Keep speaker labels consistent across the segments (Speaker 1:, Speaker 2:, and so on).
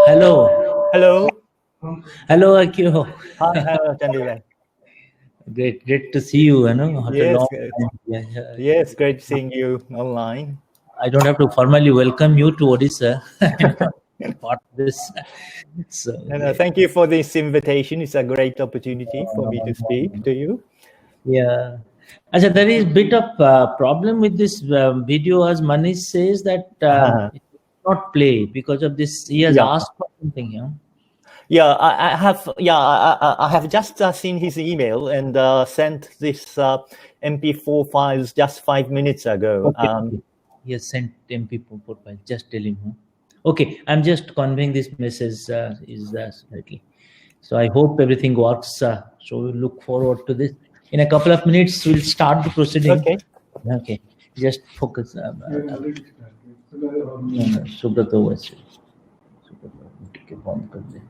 Speaker 1: Hello.
Speaker 2: Hello.
Speaker 1: Hello, AKIO.
Speaker 2: Hi, hello, TANABE.
Speaker 1: Great to see you, after a
Speaker 2: Yes,
Speaker 1: long time. Yeah.
Speaker 2: yes, great seeing you online.
Speaker 1: I don't have to formally welcome you to Odisha. Part of this. So,
Speaker 2: And thank you for this invitation. It's a great opportunity for me to speak to you.
Speaker 1: yeah. Achha, there is bit of problem with this video, as Manish says that it will not play because of this. He has
Speaker 2: Yeah.
Speaker 1: asked for something,
Speaker 2: Yeah, I have. Yeah, I have just seen his email and sent this MP4 files just 5 minutes ago.
Speaker 1: Okay. He has sent MP4 file. Just tell him. Okay, I'm just conveying this message is slightly. So I hope everything works. So we look forward to this. In a couple of minutes, we'll start the proceeding.
Speaker 2: Okay.
Speaker 1: Okay, just focus. Subrat वैसे ठीक है बंद कर दे.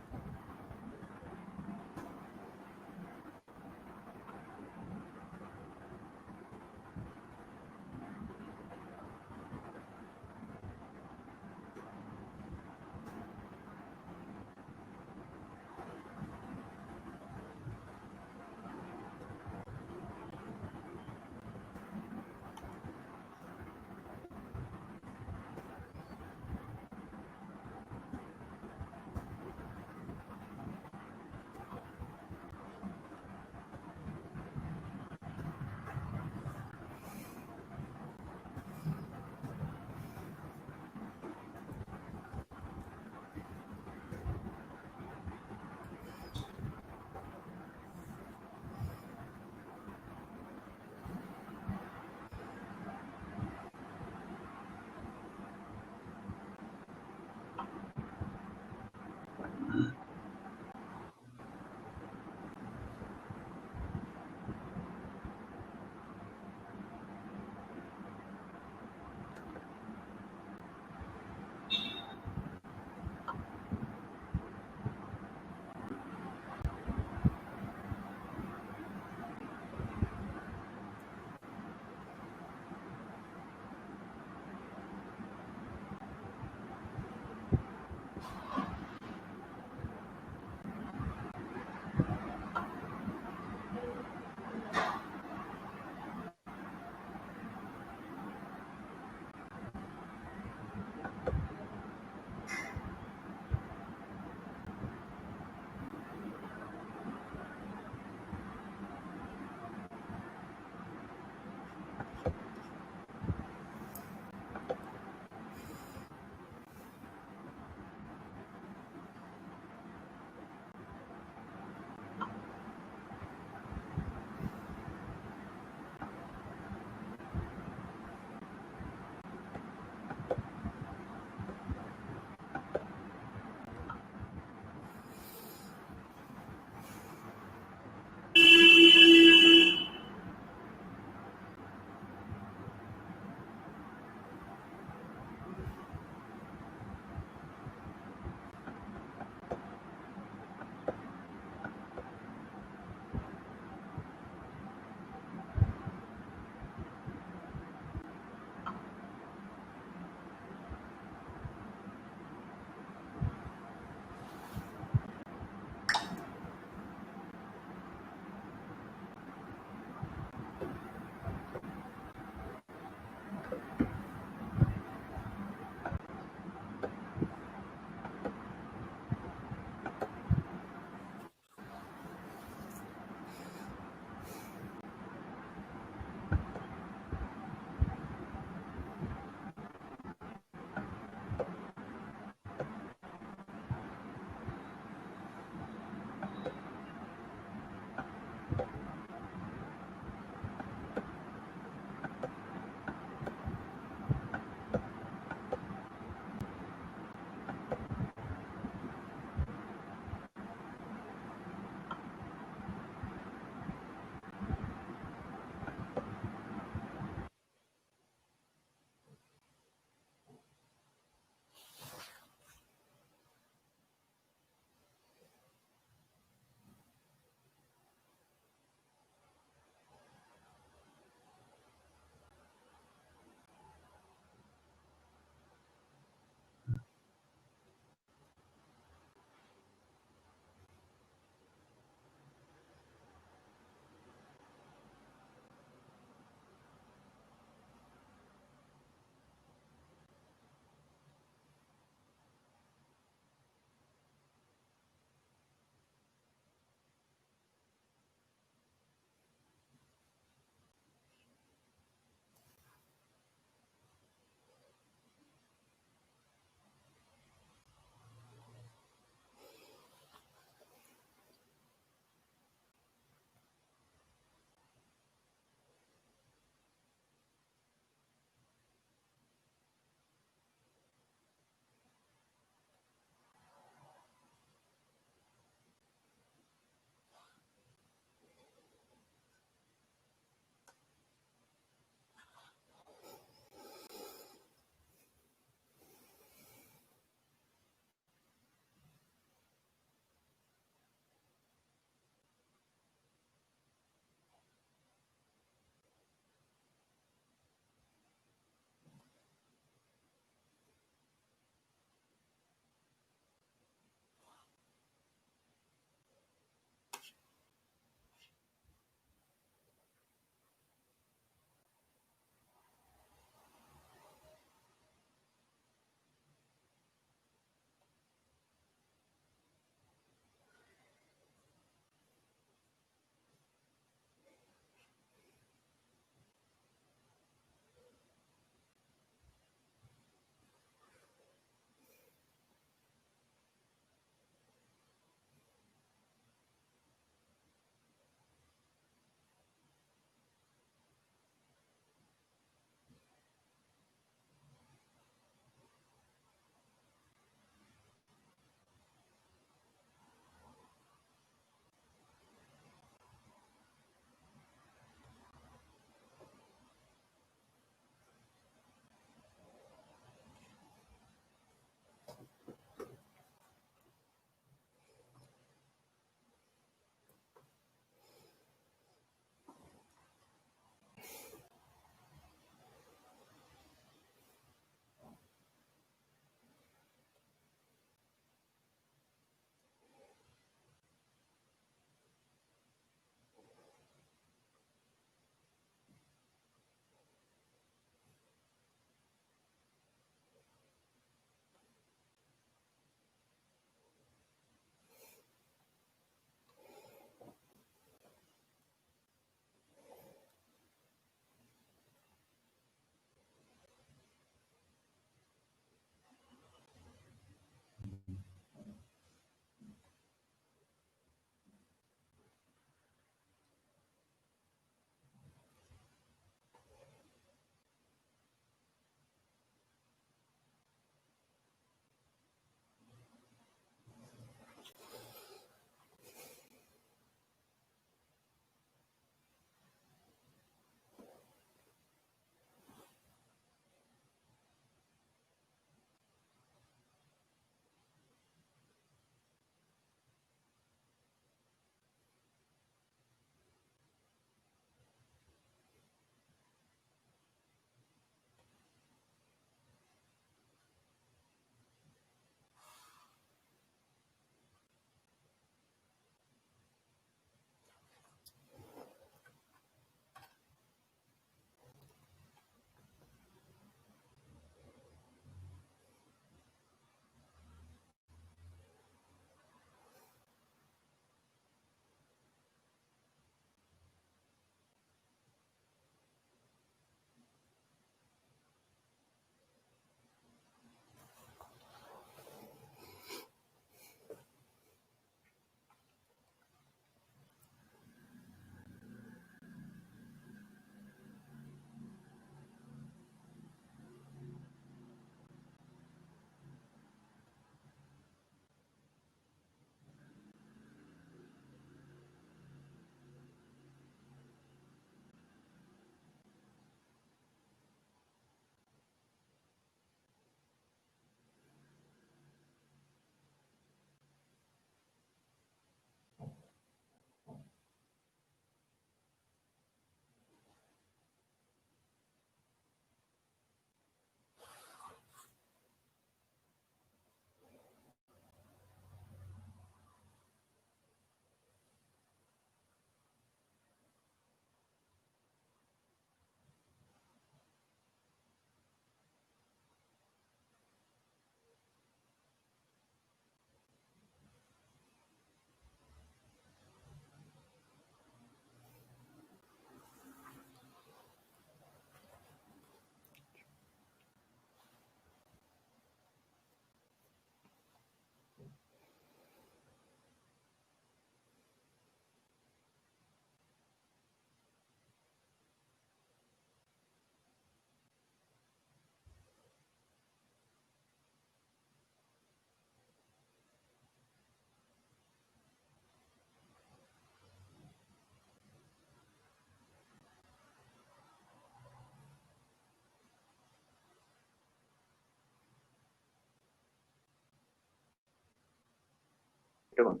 Speaker 3: Come on.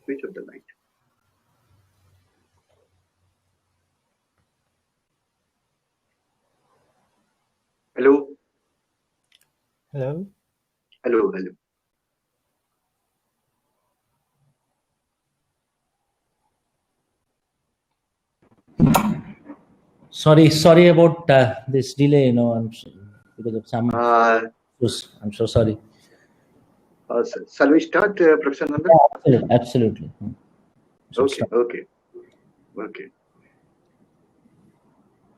Speaker 3: Switch off the light. Hello.
Speaker 2: Hello.
Speaker 3: Hello. Hello.
Speaker 1: Sorry about this delay. Because of some. I'm so sorry.
Speaker 3: Shall we start, Professor Nanda?
Speaker 1: Yeah, absolutely.
Speaker 3: Okay.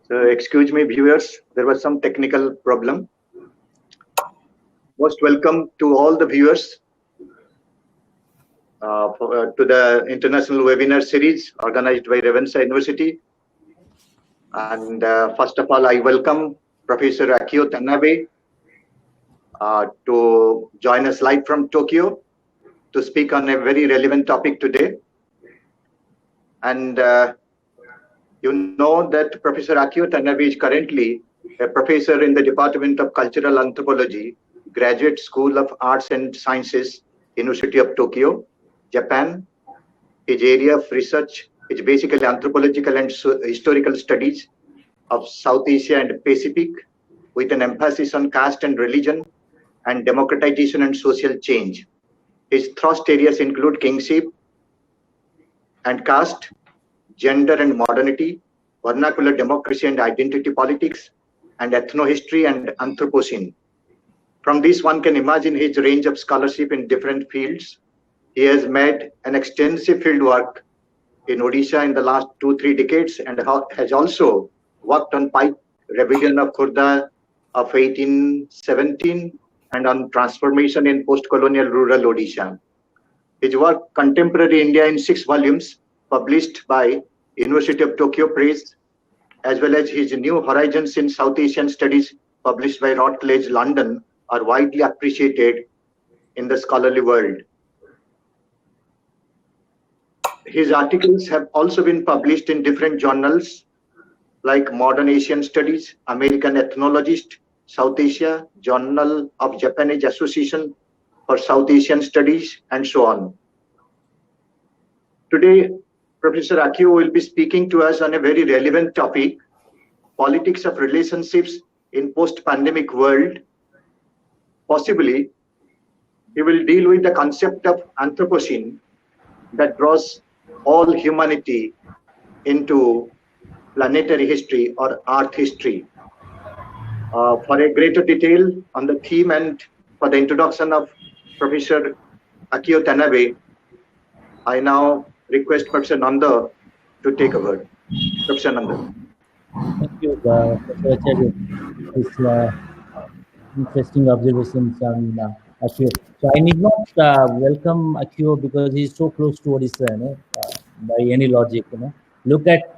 Speaker 3: So, excuse me, viewers. There was some technical problem. Most welcome to all the viewers to the international webinar series organized by Ravensa University. And first of all, I welcome Professor AKIO TANABE to join us live from Tokyo to speak on a very relevant topic today. And you know that Professor AKIO TANABE is currently a professor in the Department of Cultural Anthropology, Graduate School of Arts and Sciences, University of Tokyo, Japan. His area of research is basically anthropological and historical studies of South Asia and Pacific, with an emphasis on caste and religion and democratization and social change. His thrust areas include kingship and caste, gender and modernity, vernacular democracy and identity politics, and ethnohistory and Anthropocene. From this, one can imagine his range of scholarship in different fields. He has made an extensive field work in Odisha in the last 2-3 decades and has also worked on pipe rebellion of Khurda of 1817 and on transformation in post-colonial rural Odisha. His work, Contemporary India, in 6 volumes, published by University of Tokyo Press, as well as his New Horizons in South Asian Studies, published by Routledge, London, are widely appreciated in the scholarly world. His articles have also been published in different journals like Modern Asian Studies, American Ethnologist, South Asia, Journal of Japanese Association for South Asian Studies, and so on. Today, Professor AKIO will be speaking to us on a very relevant topic, politics of relationships in post-pandemic world. Possibly, he will deal with the concept of Anthropocene that draws all humanity into planetary history or Earth history. For a greater detail on the theme and for the introduction of Professor AKIO TANABE, I now request Professor Nanda to take over. Professor Nanda.
Speaker 1: Thank you, Professor Acharya. This interesting observations on AKIO. So I need not welcome AKIO because he's so close to Odisha, by any logic. Look at,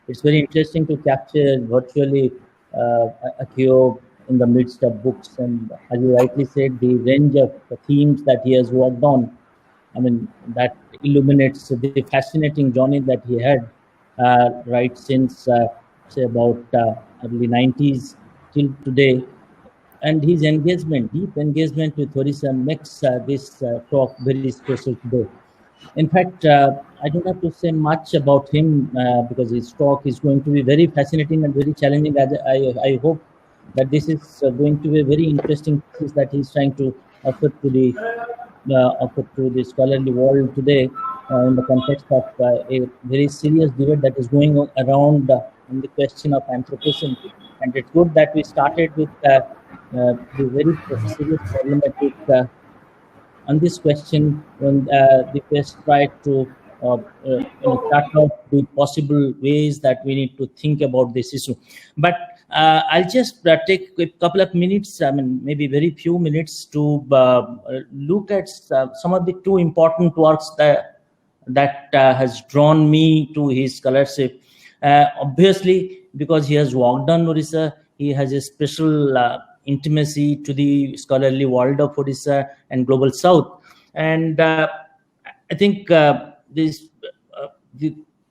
Speaker 1: it's very interesting to capture virtually AKIO in the midst of books, and as you rightly said, the range of themes that he has worked on. That illuminates the fascinating journey that he had right since say about early 90s till today, and his engagement, deep engagement with Odisha makes this talk very special today. In fact, I don't have to say much about him because his talk is going to be very fascinating and very challenging. I hope that this is going to be a very interesting piece that he's trying to offer to the scholarly world today in the context of a very serious debate that is going around in the question of Anthropocene. And it's good that we started with the very serious problematic on this question when the West tried to start out the possible ways that we need to think about this issue. But I'll just take a couple of minutes, maybe very few minutes, to look at some of the 2 important works that has drawn me to his scholarship. Obviously, because he has worked on Odisha, he has a special intimacy to the scholarly world of Odisha and global South. And I think his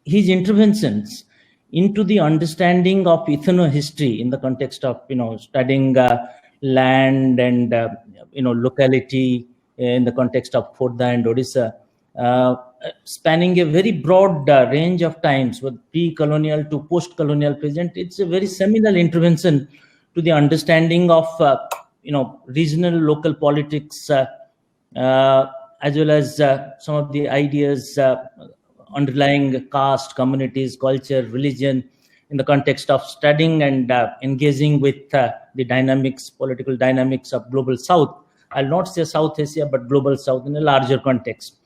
Speaker 1: interventions into the understanding of ethnohistory in the context of studying land and locality in the context of Khordha and Odisha, spanning a very broad range of times, with pre-colonial to post-colonial present. It's a very seminal intervention to the understanding of regional local politics, as well as some of the ideas underlying caste, communities, culture, religion, in the context of studying and engaging with the dynamics, political dynamics of global South. I'll not say South Asia, but global South in a larger context.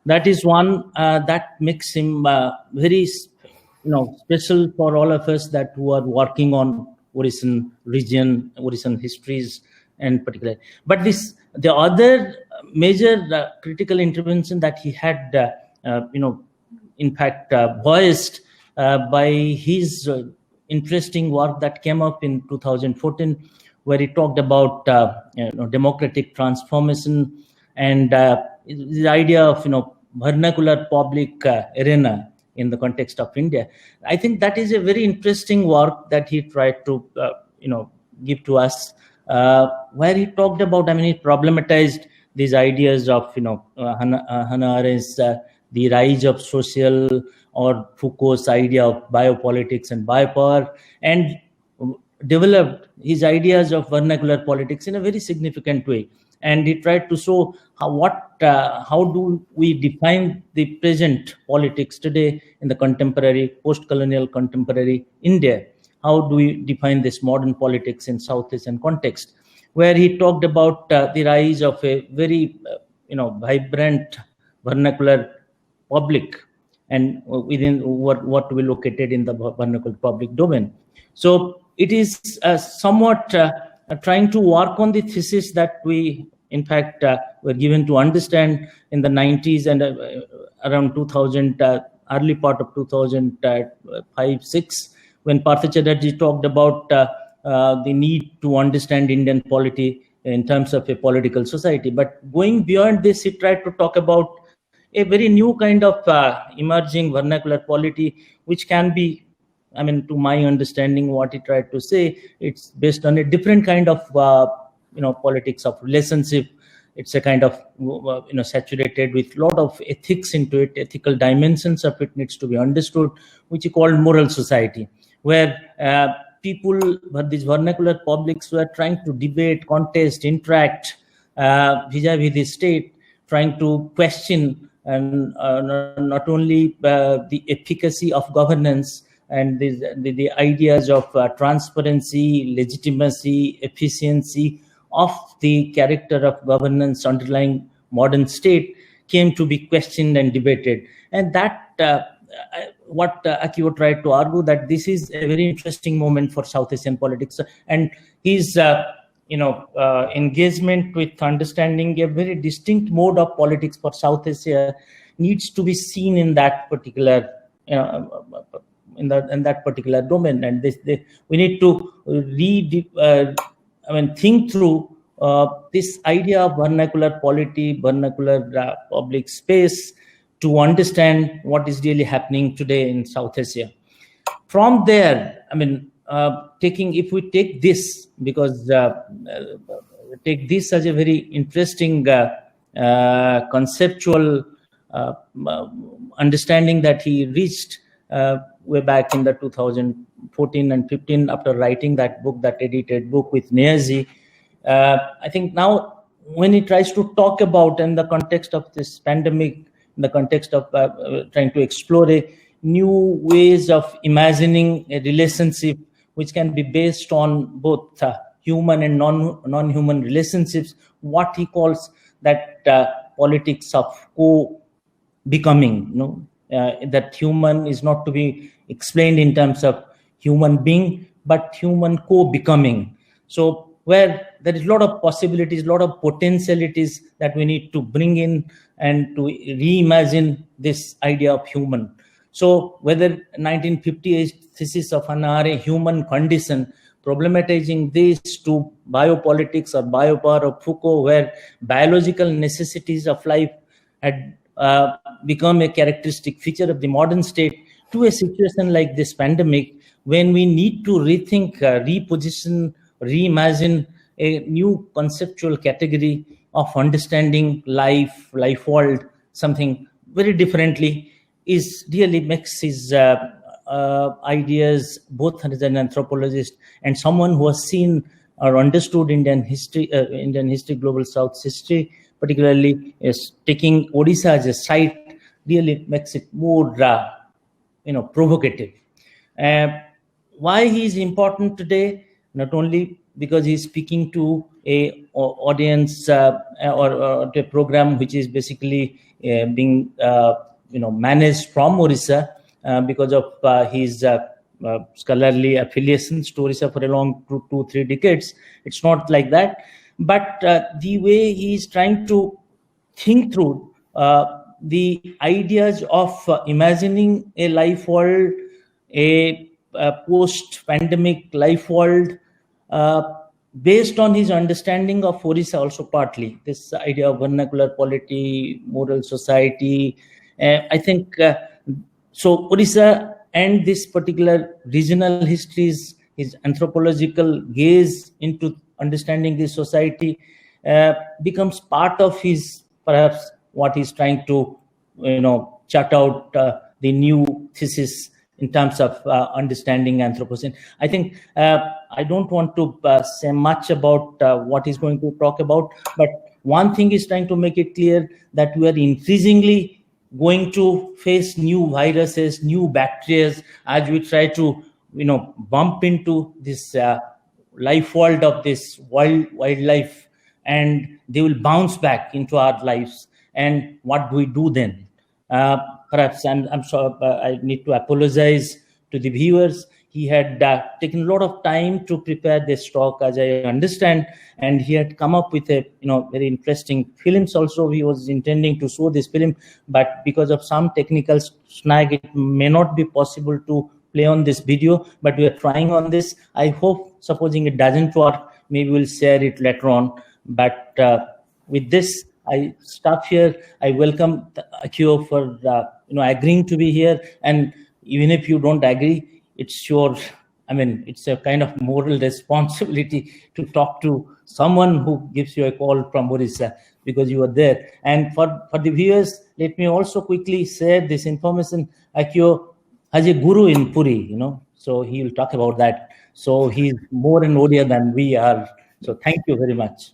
Speaker 1: That is one that makes him very, special for all of us that who are working on Orison region, Orison histories, and particular. But the other major critical intervention that he had, in fact, voiced by his interesting work that came up in 2014, where he talked about democratic transformation and the idea of vernacular public arena in the context of India. I think that is a very interesting work that he tried to give to us, where he talked about, he problematized these ideas of Hannah Arendt's the rise of social, or Foucault's idea of biopolitics and biopower, and developed his ideas of vernacular politics in a very significant way. And he tried to show how do we define the present politics today in the contemporary, post-colonial contemporary India. How do we define this modern politics in South Asian context, where he talked about the rise of a very vibrant vernacular public, and within what we located in the vernacular public domain. So it is somewhat trying to work on the thesis that we, in fact, were given to understand in the 90s and around 2000, early part of 2005-06, when Partha Chatterjee talked about the need to understand Indian polity in terms of a political society. But going beyond this, he tried to talk about a very new kind of emerging vernacular polity, which can be, to my understanding, what he tried to say, it's based on a different kind of, politics of relationship. It's a kind of, saturated with a lot of ethics into it, ethical dimensions of it needs to be understood, which is called moral society, where these vernacular publics were trying to debate, contest, interact vis-a-vis the state, trying to question and not only the efficacy of governance and the ideas of transparency, legitimacy, efficiency of the character of governance underlying modern state came to be questioned and debated. And that what AKIO tried to argue, that this is a very interesting moment for South Asian politics, and his engagement with understanding a very distinct mode of politics for South Asia needs to be seen in that particular in that particular domain. And we need to think through this idea of vernacular polity, vernacular public space, to understand what is really happening today in South Asia. From there, if we take this, because take this as a very interesting conceptual understanding that he reached way back in the 2014 and 15 after writing that book, that edited book with Niazi. I think now when he tries to talk about, in the context of this pandemic, in the context of trying to explore a new ways of imagining a relationship which can be based on both human and non-human relationships, what he calls that politics of co-becoming, that human is not to be explained in terms of human being, but human co-becoming. So where there is a lot of possibilities, a lot of potentialities that we need to bring in and to reimagine this idea of human. So whether 1958 thesis of Hannah Arendt, human condition, problematizing this to biopolitics or biopower of Foucault, where biological necessities of life had become a characteristic feature of the modern state, to a situation like this pandemic, when we need to rethink, reposition, reimagine a new conceptual category of understanding life world, something very differently, is really makes his ideas, both as an anthropologist and someone who has seen or understood Indian history, global South history, particularly is taking Odisha as a site, really makes it more, provocative. Why he is important today? Not only because he's speaking to a audience or to a program which is basically being managed from Orissa because of his scholarly affiliations to Orissa for a long 2-3 decades. It's not like that, but the way he is trying to think through the ideas of imagining a life world, a post-pandemic life world, based on his understanding of Orissa also partly, this idea of vernacular polity, moral society. I think so Orissa and this particular regional histories, his anthropological gaze into understanding this society becomes part of his, perhaps, what he's trying to, chart out the new thesis in terms of understanding Anthropocene. I think I don't want to say much about what he's going to talk about, but one thing is trying to make it clear that we are increasingly going to face new viruses, new bacteria, as we try to, bump into this life world of this wildlife, and they will bounce back into our lives. And what do we do then? Perhaps I'm sorry, I need to apologize to the viewers. He had taken a lot of time to prepare this talk, as I understand, and he had come up with a very interesting films also. He was intending to show this film, but because of some technical snag, it may not be possible to play on this video, but we are trying on this. I hope, supposing it doesn't work, maybe we'll share it later on. But with this, I stop here. I welcome AKIO for agreeing to be here, and even if you don't agree, it's it's a kind of moral responsibility to talk to someone who gives you a call from Orissa, because you are there. And for the viewers, let me also quickly share this information. AKIO has a guru in Puri, so he will talk about that. So he's more in Odia than we are. So thank you very much.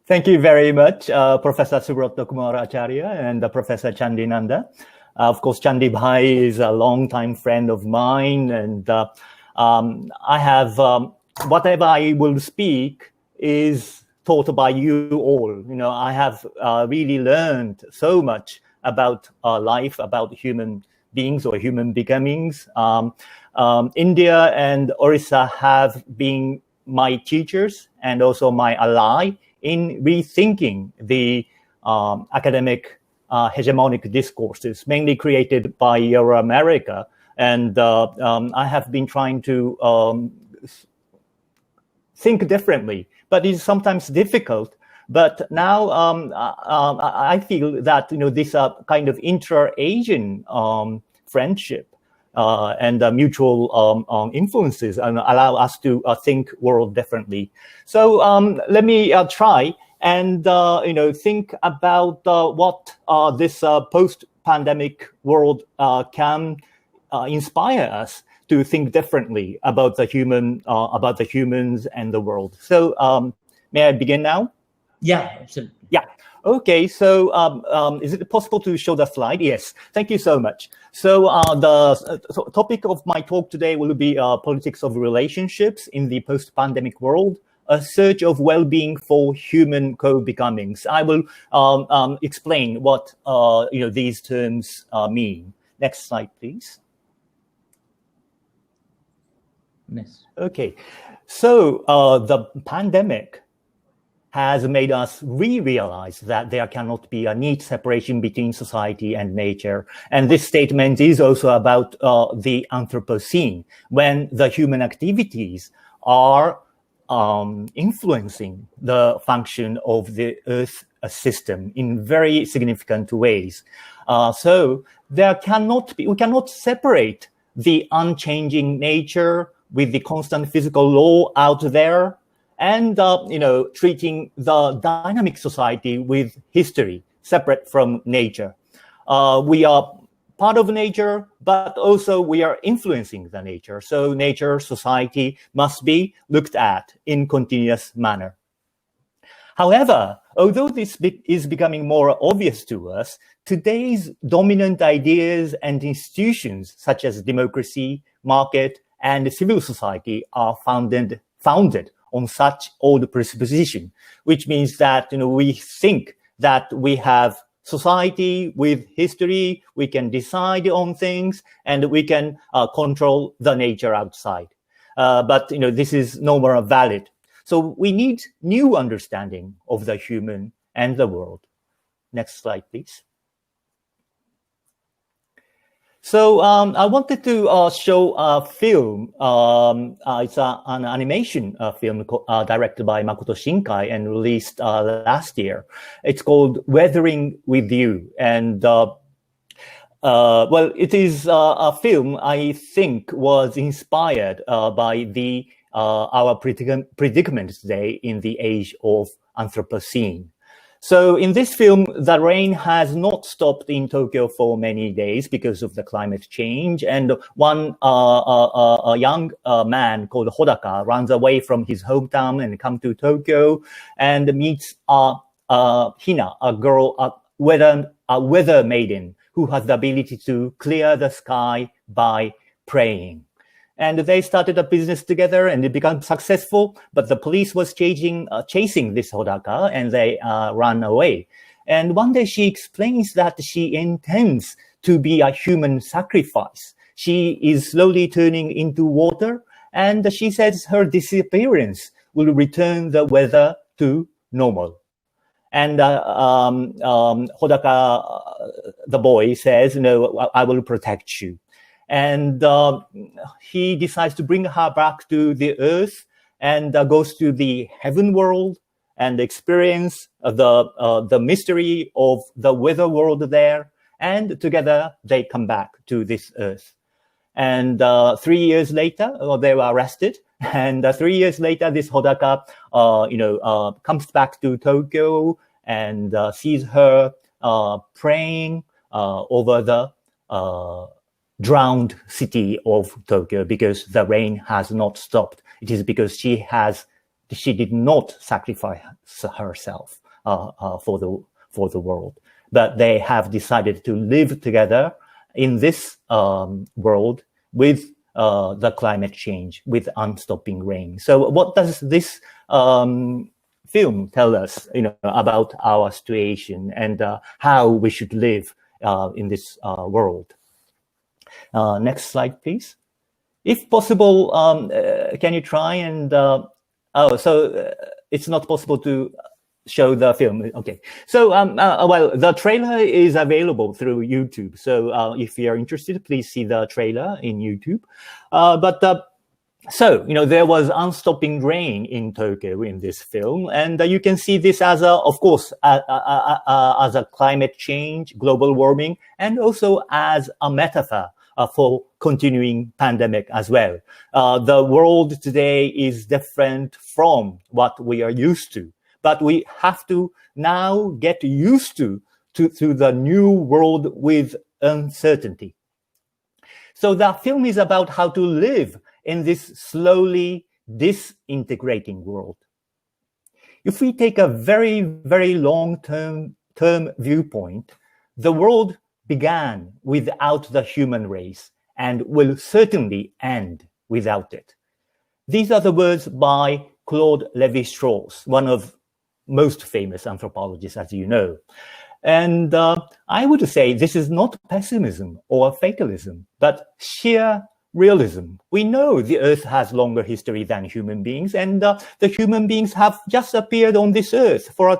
Speaker 2: Thank you very much, Professor Subrata Kumar Acharya and Professor Chandi Nanda. Of course, Chandi Bhai is a longtime friend of mine, and I have whatever I will speak is taught by you all. I have really learned so much about life, about human beings or human becomings. India and Orissa have been my teachers and also my ally in rethinking the academic hegemonic discourses, mainly created by Euro-America. And I have been trying to think differently, but it's sometimes difficult. But now I feel that this kind of intra-Asian friendship and mutual influences allow us to think world differently. So let me try and think about what this post-pandemic world can inspire us to think differently about the humans and the world. So may I begin now?
Speaker 1: Yeah, absolutely.
Speaker 2: Yeah. Okay, so is it possible to show the slide? Yes, thank you so much. So the topic of my talk today will be politics of relationships in the post-pandemic world, a search of well-being for human co-becomings. I will explain what these terms mean. Next slide, please.
Speaker 1: Yes.
Speaker 2: Okay, so the pandemic has made us realize that there cannot be a neat separation between society and nature. And this statement is also about the Anthropocene, when the human activities are influencing the function of the Earth system in very significant ways. So we cannot separate the unchanging nature with the constant physical law out there and treating the dynamic society with history separate from nature. We are part of nature, but also we are influencing the nature. So nature, society must be looked at in continuous manner. However, although this is becoming more obvious to us, today's dominant ideas and institutions such as democracy, market, and civil society are founded on such old presupposition, which means that we think that we have society with history, we can decide on things, and we can control the nature outside. But this is no more valid. So we need new understanding of the human and the world. Next slide, please. So I wanted to show a film. It's an animation film directed by Makoto Shinkai and released last year. It's called Weathering with You. And well, it is a film I think was inspired by our predicament today in the age of Anthropocene. So in this film, the rain has not stopped in Tokyo for many days because of the climate change. And one a young man called Hodaka runs away from his hometown and comes to Tokyo and meets Hina, a girl, a weather maiden who has the ability to clear the sky by praying. And they started a business together and it became successful, but the police was chasing this Hodaka and they ran away. And one day she explains that she intends to be a human sacrifice. She is slowly turning into water and she says her disappearance will return the weather to normal. And Hodaka, the boy, says, no, I will protect you. And he decides to bring her back to the earth and goes to the heaven world and experience the mystery of the weather world there. And together they come back to this earth. And 3 years later, they were arrested. And 3 years later, this Hodaka, comes back to Tokyo and sees her praying over the drowned city of Tokyo because the rain has not stopped. It is because she did not sacrifice herself for the world, but they have decided to live together in this world with the climate change, with unstopping rain. So what does this film tell us, about our situation and how we should live in this world? Next slide, please. If possible, can you try and... it's not possible to show the film. Okay. So, well, the trailer is available through YouTube. So if you're interested, please see the trailer in YouTube. So, there was unstopping rain in Tokyo in this film. And you can see this as of course, as a climate change, global warming, and also as a metaphor for continuing pandemic as well. The world today is different from what we are used to, but we have to now get used to the new world with uncertainty. So the film is about how to live in this slowly disintegrating world. If we take a very, very long-term viewpoint, the world began without the human race and will certainly end without it. These are the words by Claude Lévi-Strauss, one of most famous anthropologists, as you know. And I would say this is not pessimism or fatalism, but sheer realism. We know the Earth has longer history than human beings, and the human beings have just appeared on this Earth for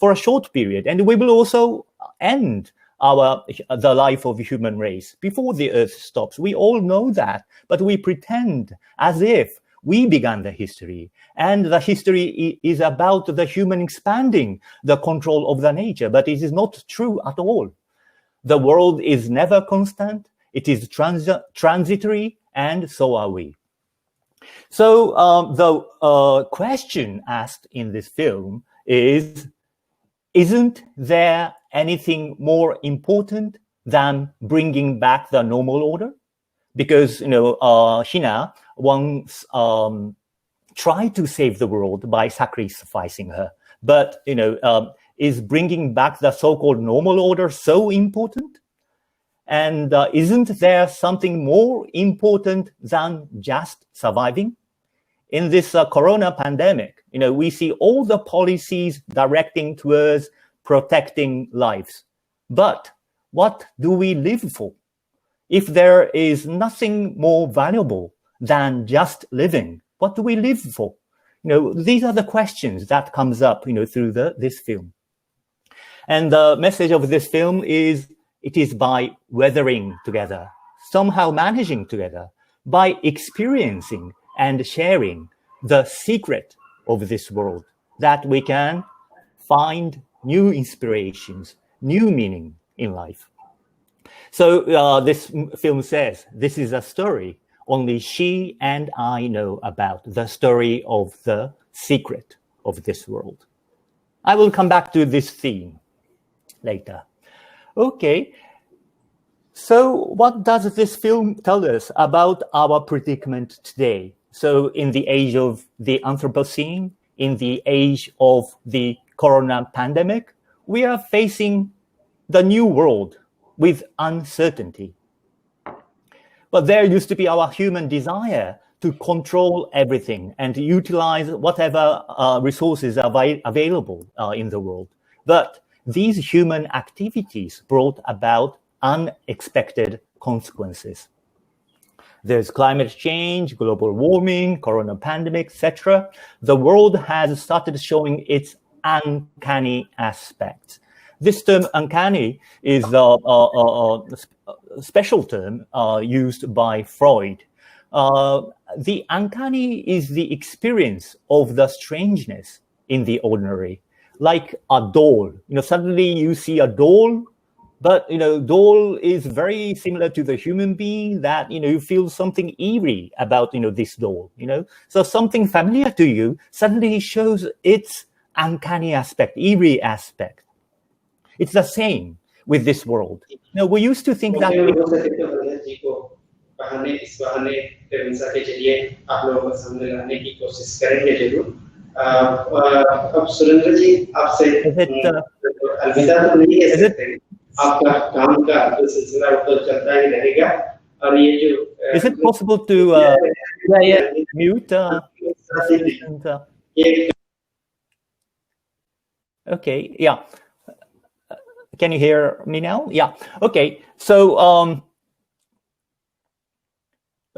Speaker 2: a short period, and we will also end the life of the human race before the Earth stops. We all know that, but we pretend as if we began the history, and the history is about the human expanding the control of the nature, but it is not true at all. The world is never constant. It is transitory, and so are we. So the question asked in this film is, isn't there anything more important than bringing back the normal order? Because, Hina once tried to save the world by sacrificing her. But, is bringing back the so-called normal order so important? And isn't there something more important than just surviving? In this corona pandemic, we see all the policies directing towards protecting lives. But what do we live for? If there is nothing more valuable than just living, what do we live for? These are the questions that comes up, through this film. And the message of this film is, it is by weathering together, somehow managing together, by experiencing and sharing the secret of this world, that we can find new inspirations, new meaning in life. So this film says, this is a story only she and I know about, the story of the secret of this world. I will come back to this theme later. Okay, so what does this film tell us about our predicament today? So in the age of the Anthropocene, in the age of the corona pandemic, we are facing the new world with uncertainty. But there used to be our human desire to control everything and to utilize whatever resources are available in the world. But these human activities brought about unexpected consequences. There's climate change, global warming, corona pandemic, etc. The world has started showing its uncanny aspects. This term uncanny is a special term used by Freud. The uncanny is the experience of the strangeness in the ordinary, like a doll. Suddenly you see a doll, but doll is very similar to the human being, that you feel something eerie about this doll. So something familiar to you suddenly shows its uncanny aspect, eerie aspect. It's the same with this world. We used to think that is it possible to mute? Okay, yeah. Can you hear me now? Yeah. Okay. So,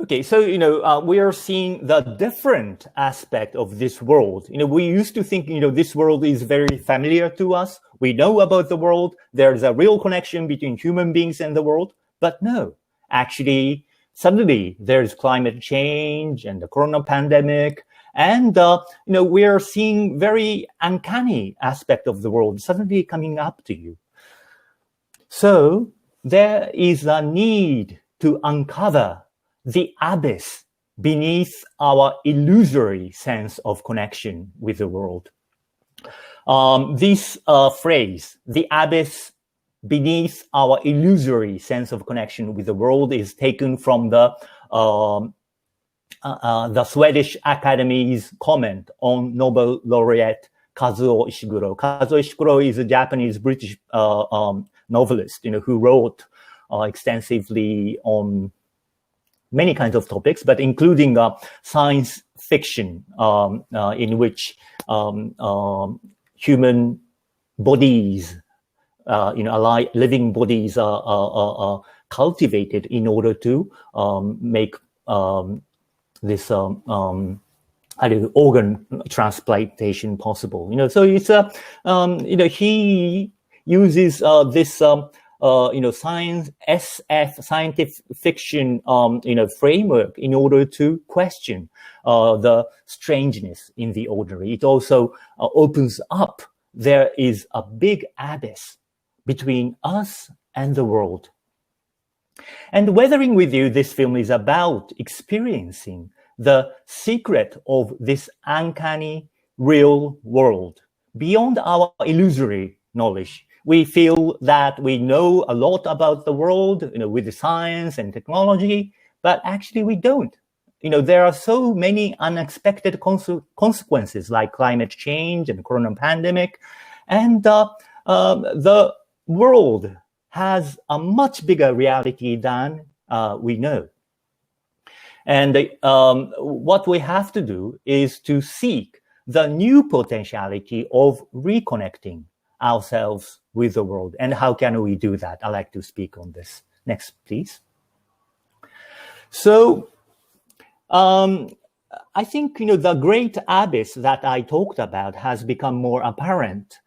Speaker 2: we are seeing the different aspect of this world. We used to think, this world is very familiar to us. We know about the world. There's a real connection between human beings and the world. But no, actually, suddenly there's climate change and the corona pandemic. And, we are seeing very uncanny aspect of the world suddenly coming up to you. So there is a need to uncover the abyss beneath our illusory sense of connection with the world. This phrase, the abyss beneath our illusory sense of connection with the world, is taken from the Swedish Academy's comment on Nobel laureate Kazuo Ishiguro. Kazuo Ishiguro is a Japanese-British novelist, who wrote extensively on many kinds of topics, but including science fiction, in which human bodies, living bodies are cultivated in order to make this organ transplantation possible. So it's he uses this scientific fiction framework in order to question the strangeness in the ordinary. It also opens up, there is a big abyss between us and the world. And Weathering with You, this film is about experiencing the secret of this uncanny real world. Beyond our illusory knowledge, we feel that we know a lot about the world, with the science and technology, but actually we don't. There are so many unexpected consequences like climate change and corona pandemic, and the world has a much bigger reality than we know. And what we have to do is to seek the new potentiality of reconnecting ourselves with the world. And how can we do that? I'd like to speak on this. Next, please. So I think, the great abyss that I talked about has become more apparent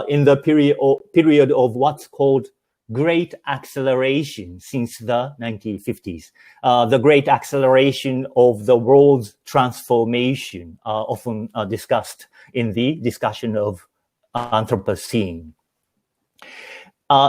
Speaker 2: in the period of what's called great acceleration since the 1950s. The great acceleration of the world's transformation, often discussed in the discussion of Anthropocene.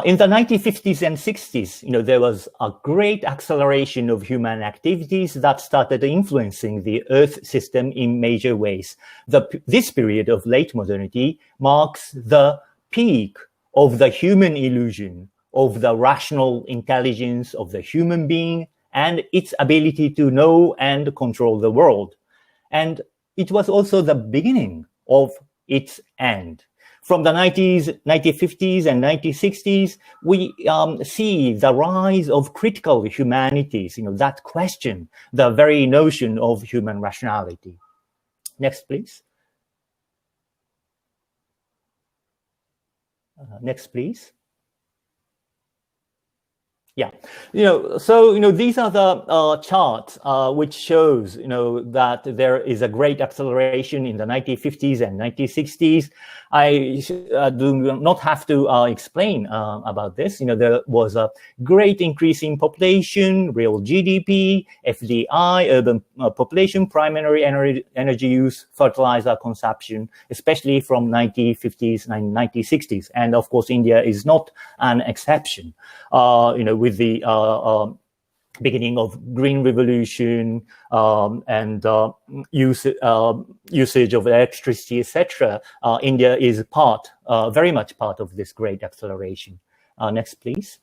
Speaker 2: In the 1950s and 60s, there was a great acceleration of human activities that started influencing the Earth system in major ways. This period of late modernity marks the peak of the human illusion of the rational intelligence of the human being and its ability to know and control the world. And it was also the beginning of its end. From the 1950s and 1960s, we see the rise of critical humanities, that question the very notion of human rationality. Next, please. Next, please. Yeah, so, these are the charts which shows, that there is a great acceleration in the 1950s and 1960s. I do not have to explain about this. There was a great increase in population, real GDP, FDI, urban population, primary energy use, fertilizer consumption, especially from 1950s and 1960s. And of course, India is not an exception. With the beginning of Green Revolution and usage of electricity, etc., India is very much part of this great acceleration. Next, please.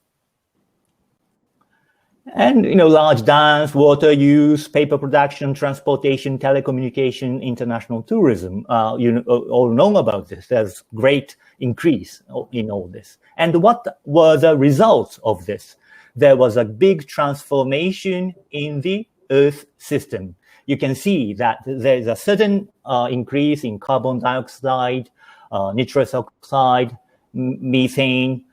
Speaker 2: And, large dams, water use, paper production, transportation, telecommunication, international tourism, all know about this. There's great increase in all this. And what were the results of this? There was a big transformation in the Earth system. You can see that there's a sudden increase in carbon dioxide, nitrous oxide, methane,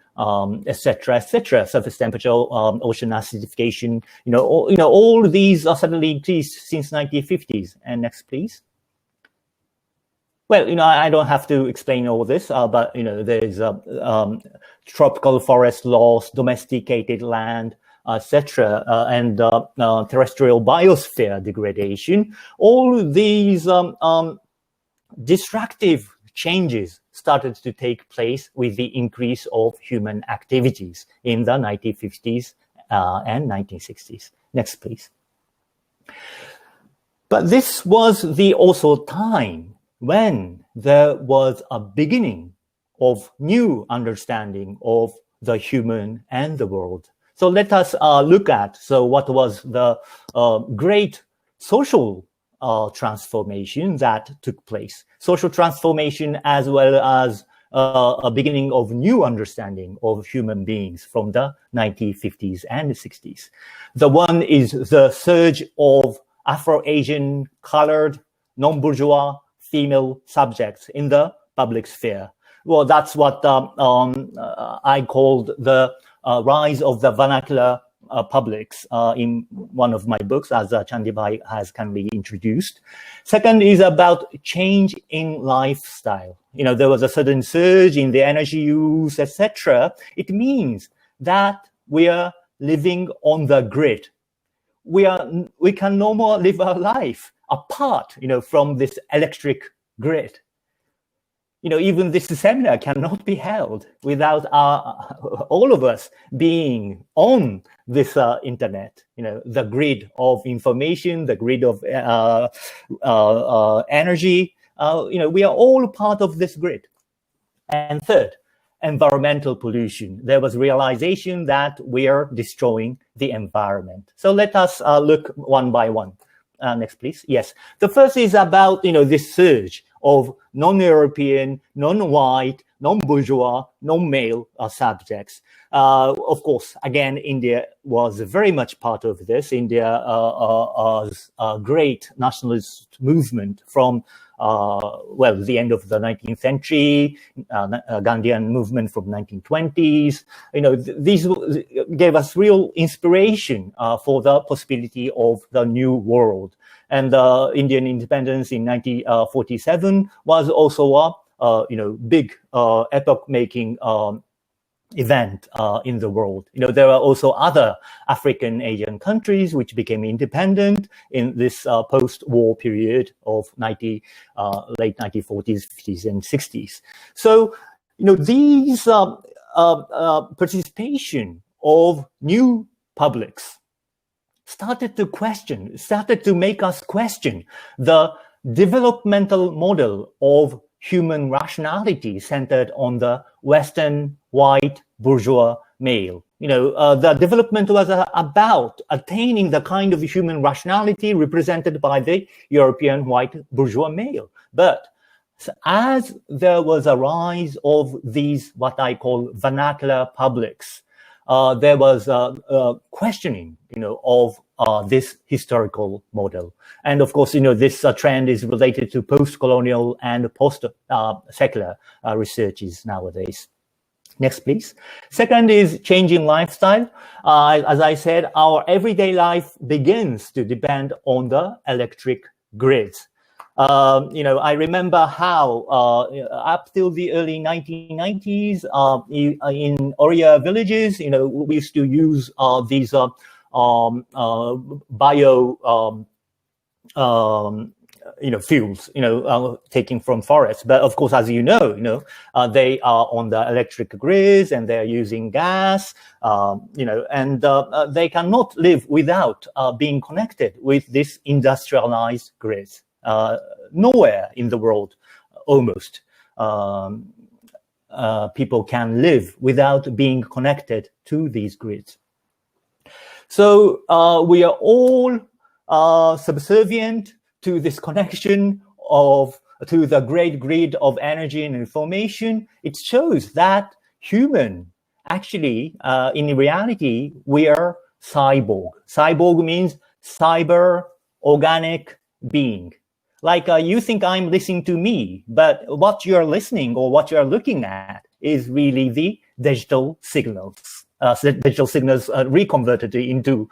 Speaker 2: etc., surface temperature, ocean acidification. All these are suddenly increased since 1950s. And next, please. Well, I don't have to explain all this, but, there's tropical forest loss, domesticated land, etc., and terrestrial biosphere degradation. All these destructive changes started to take place with the increase of human activities in the 1950s and 1960s. Next, please. But this was the also time when there was a beginning of new understanding of the human and the world. So let us look at what was the great social transformation that took place. Social transformation as well as a beginning of new understanding of human beings from the 1950s and 60s. The one is the surge of Afro-Asian colored, non-bourgeois female subjects in the public sphere. Well, that's what I called the rise of the vernacular publics in one of my books, as Chandibhai has kindly introduced. Second is about change in lifestyle. There was a sudden surge in the energy use, etc. It means that we are living on the grid. We can no more live our life apart, from this electric grid. even this seminar cannot be held without all of us being on this internet, the grid of information, the grid of energy. We are all part of this grid. And third, environmental pollution. There was realization that we are destroying the environment. So let us look one by one. Next, please. Yes. The first is about, this surge of non-European, non-white, non-bourgeois, non-male subjects. Of course, again, India was very much part of this. India was a great nationalist movement from the end of the 19th century, Gandhian movement from 1920s. These gave us real inspiration for the possibility of the new world. And Indian independence in 1947 was also a big epoch-making event in the world. There are also other African Asian countries which became independent in this post-war period of late 1940s, 50s, and 60s. So, these participation of new publics started to make us question the developmental model of human rationality centered on the Western white bourgeois male. The development was about attaining the kind of human rationality represented by the European white bourgeois male. But as there was a rise of these, what I call vernacular publics, there was a questioning, of this historical model. And of course, this trend is related to post-colonial and post-secular researches nowadays. Next, please. Second is changing lifestyle. As I said, our everyday life begins to depend on the electric grids. I remember how up till the early 1990s, in Oriya villages, we used to use these bio fuels, taking from forests. But of course, as they are on the electric grids and they're using gas, and they cannot live without being connected with this industrialized grids. Nowhere in the world, almost, people can live without being connected to these grids. So we are all subservient to this connection to the great grid of energy and information. It shows that human, actually, in reality, we are cyborg. Cyborg means cyber organic being. Like you think I'm listening to me, but what you're listening or what you're looking at is really the digital signals. Digital signals reconverted into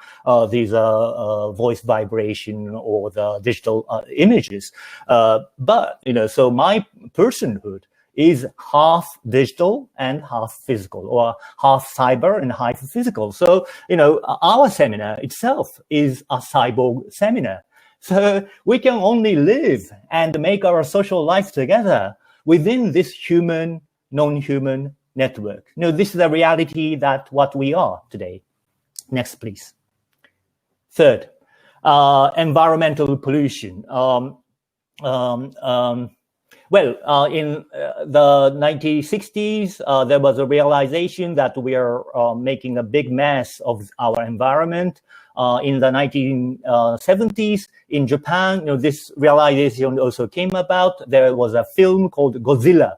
Speaker 2: these voice vibration or the digital images. But so my personhood is half digital and half physical, or half cyber and half physical. So, our seminar itself is a cyborg seminar. So we can only live and make our social life together within this human, non-human network. This is the reality that what we are today. Next, please. Third, environmental pollution. In the 1960s, there was a realization that we are making a big mess of our environment. In the 1970s, in Japan, this realization also came about. There was a film called Godzilla.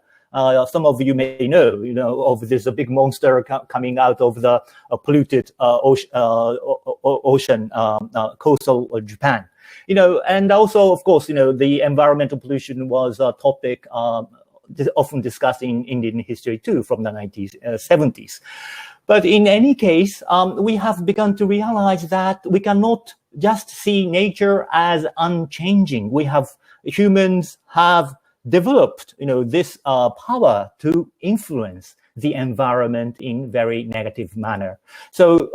Speaker 2: Some of you may know, of this big monster coming out of the polluted ocean, coastal Japan. And also, of course, the environmental pollution was a topic often discussed in Indian history too, from the 1970s. But in any case, we have begun to realize that we cannot just see nature as unchanging. Humans have developed, this power to influence the environment in very negative manner. So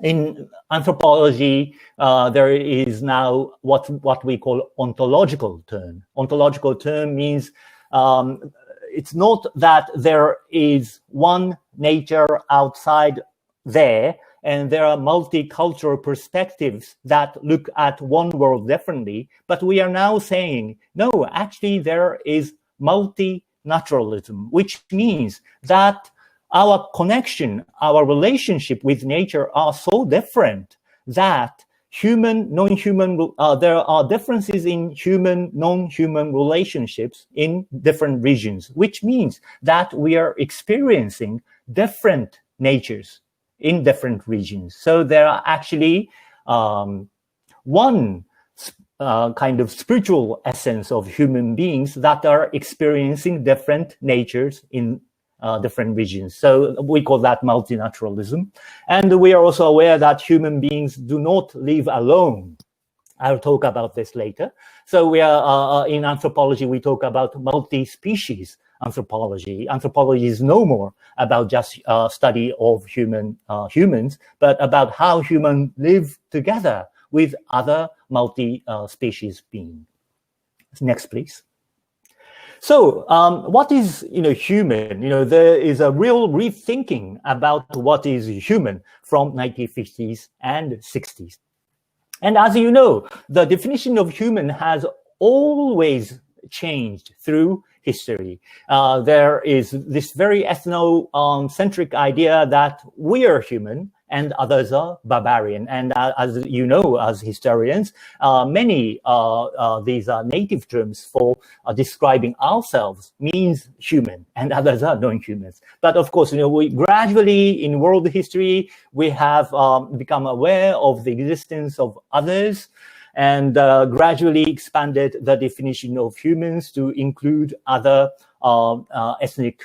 Speaker 2: in anthropology, there is now what we call ontological term. Ontological term means it's not that there is one nature outside there, and there are multicultural perspectives that look at one world differently. But we are now saying, no, actually there is multi-naturalism, which means that our connection, our relationship with nature are so different that human, non-human, there are differences in human, non-human relationships in different regions, which means that we are experiencing different natures in different regions. So there are actually one kind of spiritual essence of human beings that are experiencing different natures in different regions. So we call that multinaturalism. And we are also aware that human beings do not live alone. I'll talk about this later. So we are in anthropology, we talk about multi-species anthropology. Anthropology is no more about just study of humans, but about how humans live together with other multi-species beings. Next, please. So, what is human? There is a real rethinking about what is human from 1950s and 60s. And as you know, the definition of human has always changed through history. There is this very ethnocentric idea that we are human and others are barbarian. And as you know, as historians, many these are native terms for describing ourselves means human and others are non-humans. But of course, we gradually in world history, we have become aware of the existence of others, and gradually expanded the definition of humans to include other ethnic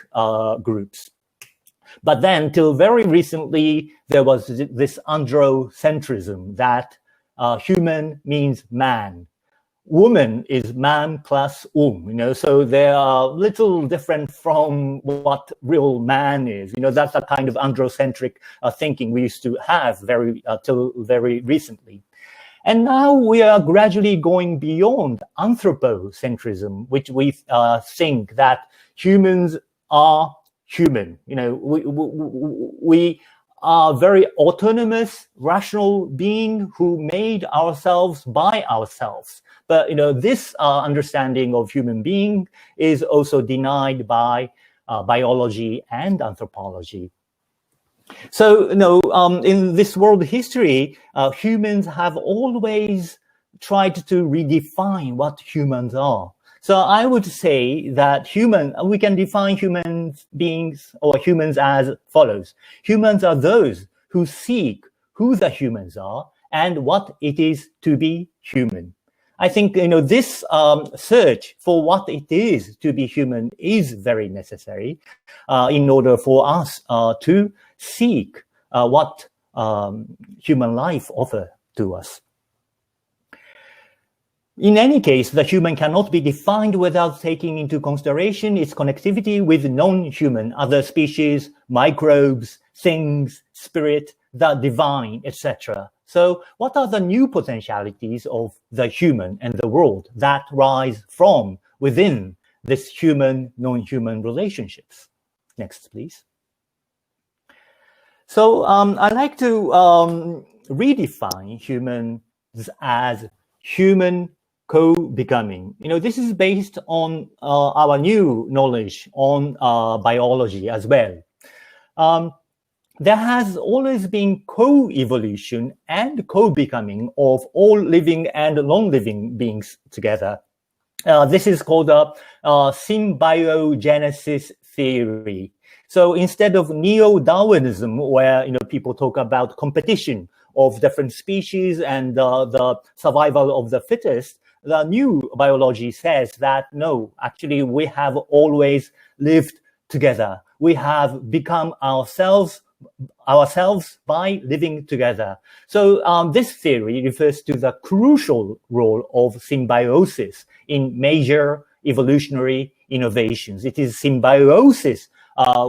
Speaker 2: groups. But then, till very recently, there was this androcentrism that human means man. Woman is man plus so they are a little different from what real man is. That's a kind of androcentric thinking we used to have till very recently. And now we are gradually going beyond anthropocentrism, which we think that humans are human. We are very autonomous, rational being who made ourselves by ourselves. But this understanding of human being is also denied by biology and anthropology. So, in this world history, humans have always tried to redefine what humans are. So I would say that we can define human beings or humans as follows. Humans are those who seek who the humans are and what it is to be human. I think, this search for what it is to be human is very necessary in order for us to seek what human life offers to us. In any case, the human cannot be defined without taking into consideration its connectivity with non-human, other species, microbes, things, spirit, the divine, etc. So what are the new potentialities of the human and the world that rise from within this human, non-human relationships? Next, please. So I like to redefine humans as human co-becoming. This is based on our new knowledge on biology as well. There has always been co-evolution and co-becoming of all living and non-living beings together. This is called Symbiogenesis Theory. So instead of neo-Darwinism, where people talk about competition of different species and the survival of the fittest, the new biology says that no, actually we have always lived together. We have become ourselves by living together. So this theory refers to the crucial role of symbiosis in major evolutionary innovations. It is symbiosis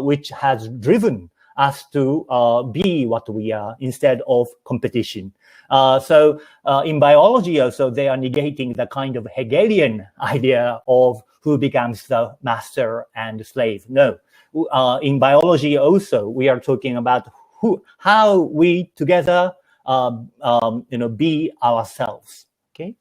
Speaker 2: which has driven us to be what we are instead of competition. So in biology also, they are negating the kind of Hegelian idea of who becomes the master and slave. No, in biology also, we are talking about how we together be ourselves. Okay.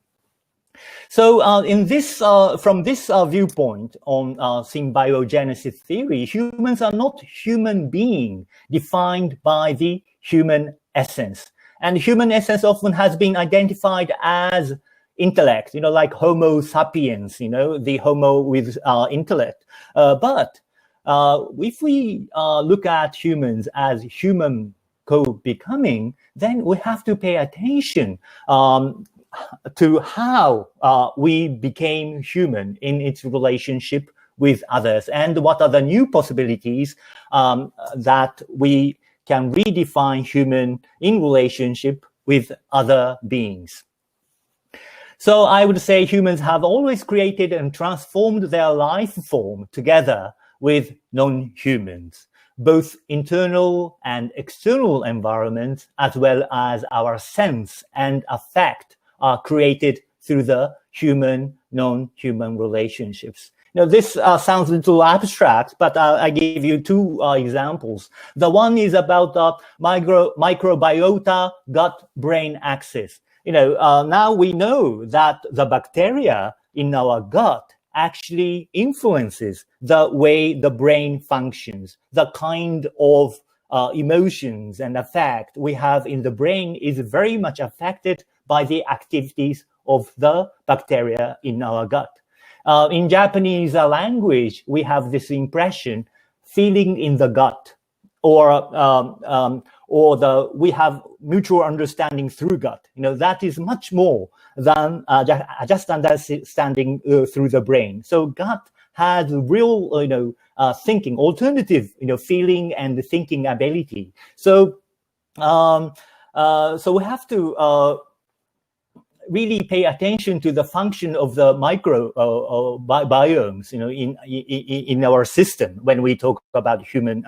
Speaker 2: So in this, from this viewpoint on symbiogenesis theory, humans are not human being defined by the human essence. And human essence often has been identified as intellect, like Homo sapiens, the Homo with intellect. But if we look at humans as human co-becoming, then we have to pay attention to how we became human in its relationship with others, and what are the new possibilities that we can redefine human in relationship with other beings. So I would say humans have always created and transformed their life form together with non-humans, both internal and external environments, as well as our sense and affect are created through the human, non-human relationships. Now, this sounds a little abstract, but I give you two examples. The one is about the microbiota gut-brain axis. Now we know that the bacteria in our gut actually influences the way the brain functions. The kind of emotions and affect we have in the brain is very much affected by the activities of the bacteria in our gut. In Japanese language, we have this impression, feeling in the gut, or we have mutual understanding through gut. That is much more than just understanding through the brain. So gut has real, thinking, alternative, feeling and thinking ability. So, so we have to really pay attention to the function of the microbiomes, in our system. When we talk about human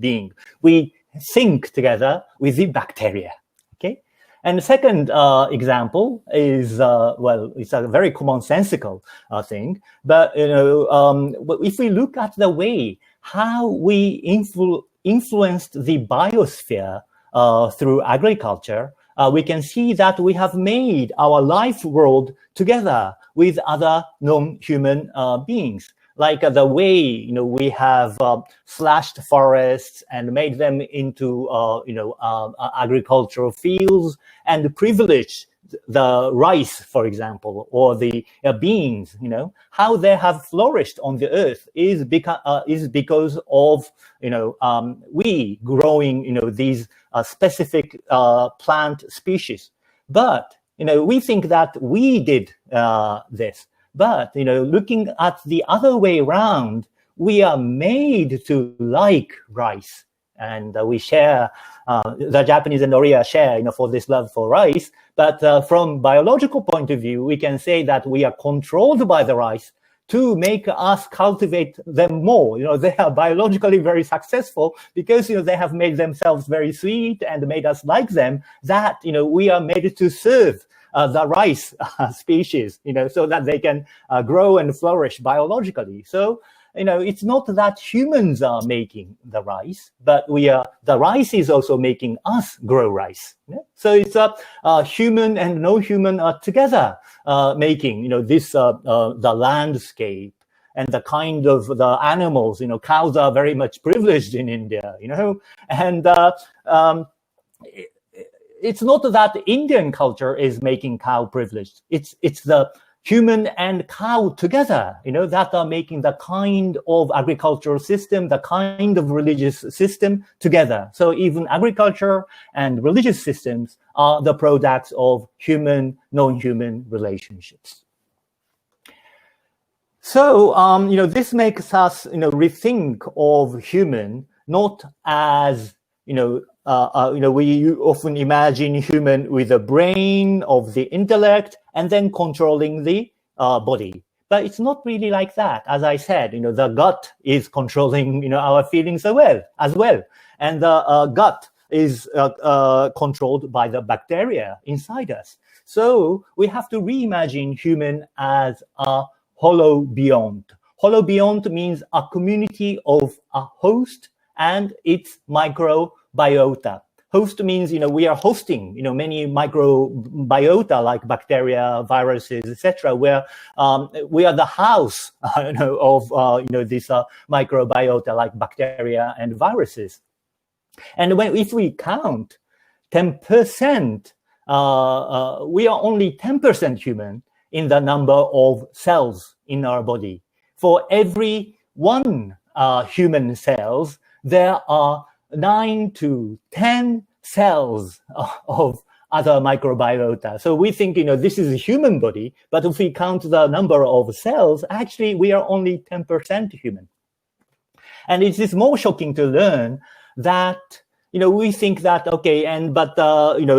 Speaker 2: being, we think together with the bacteria. Okay, and the second example is it's a very commonsensical thing, but if we look at the way how we influenced the biosphere through agriculture, we can see that we have made our life world together with other non-human beings. Like the way, we have slashed forests and made them into, agricultural fields, and privileged the rice, for example, or the beans, how they have flourished on the earth is because of, we growing, these specific plant species. But, we think that we did this. But, looking at the other way around, we are made to like rice. And we share, the Japanese and Korea share, for this love for rice. But from biological point of view, we can say that we are controlled by the rice to make us cultivate them more. They are biologically very successful because, they have made themselves very sweet and made us like them, that, we are made to serve the rice species, so that they can grow and flourish biologically. So, it's not that humans are making the rice, but the rice is also making us grow rice. Yeah? So it's human and no human are together making, this, the landscape and the kind of the animals, cows are very much privileged in India, and it's not that Indian culture is making cow privileged. It's the human and cow together, that are making the kind of agricultural system, the kind of religious system together. So even agriculture and religious systems are the products of human, non-human relationships. So, this makes us, rethink of human not as, we often imagine human with a brain of the intellect and then controlling the body. But it's not really like that. As I said, the gut is controlling, our feelings as well. and the gut is controlled by the bacteria inside us. So we have to reimagine human as a holobiont. Holobiont means a community of a host and its microbiota. Host means, we are hosting, many microbiota like bacteria, viruses, etc., where we are the house, of, this microbiota like bacteria and viruses. And if we count 10%, we are only 10% human in the number of cells in our body. For every one human cells, there are 9 to 10 cells of other microbiota. So we think, this is a human body, but if we count the number of cells, actually we are only 10% human. And it is more shocking to learn that, we think that,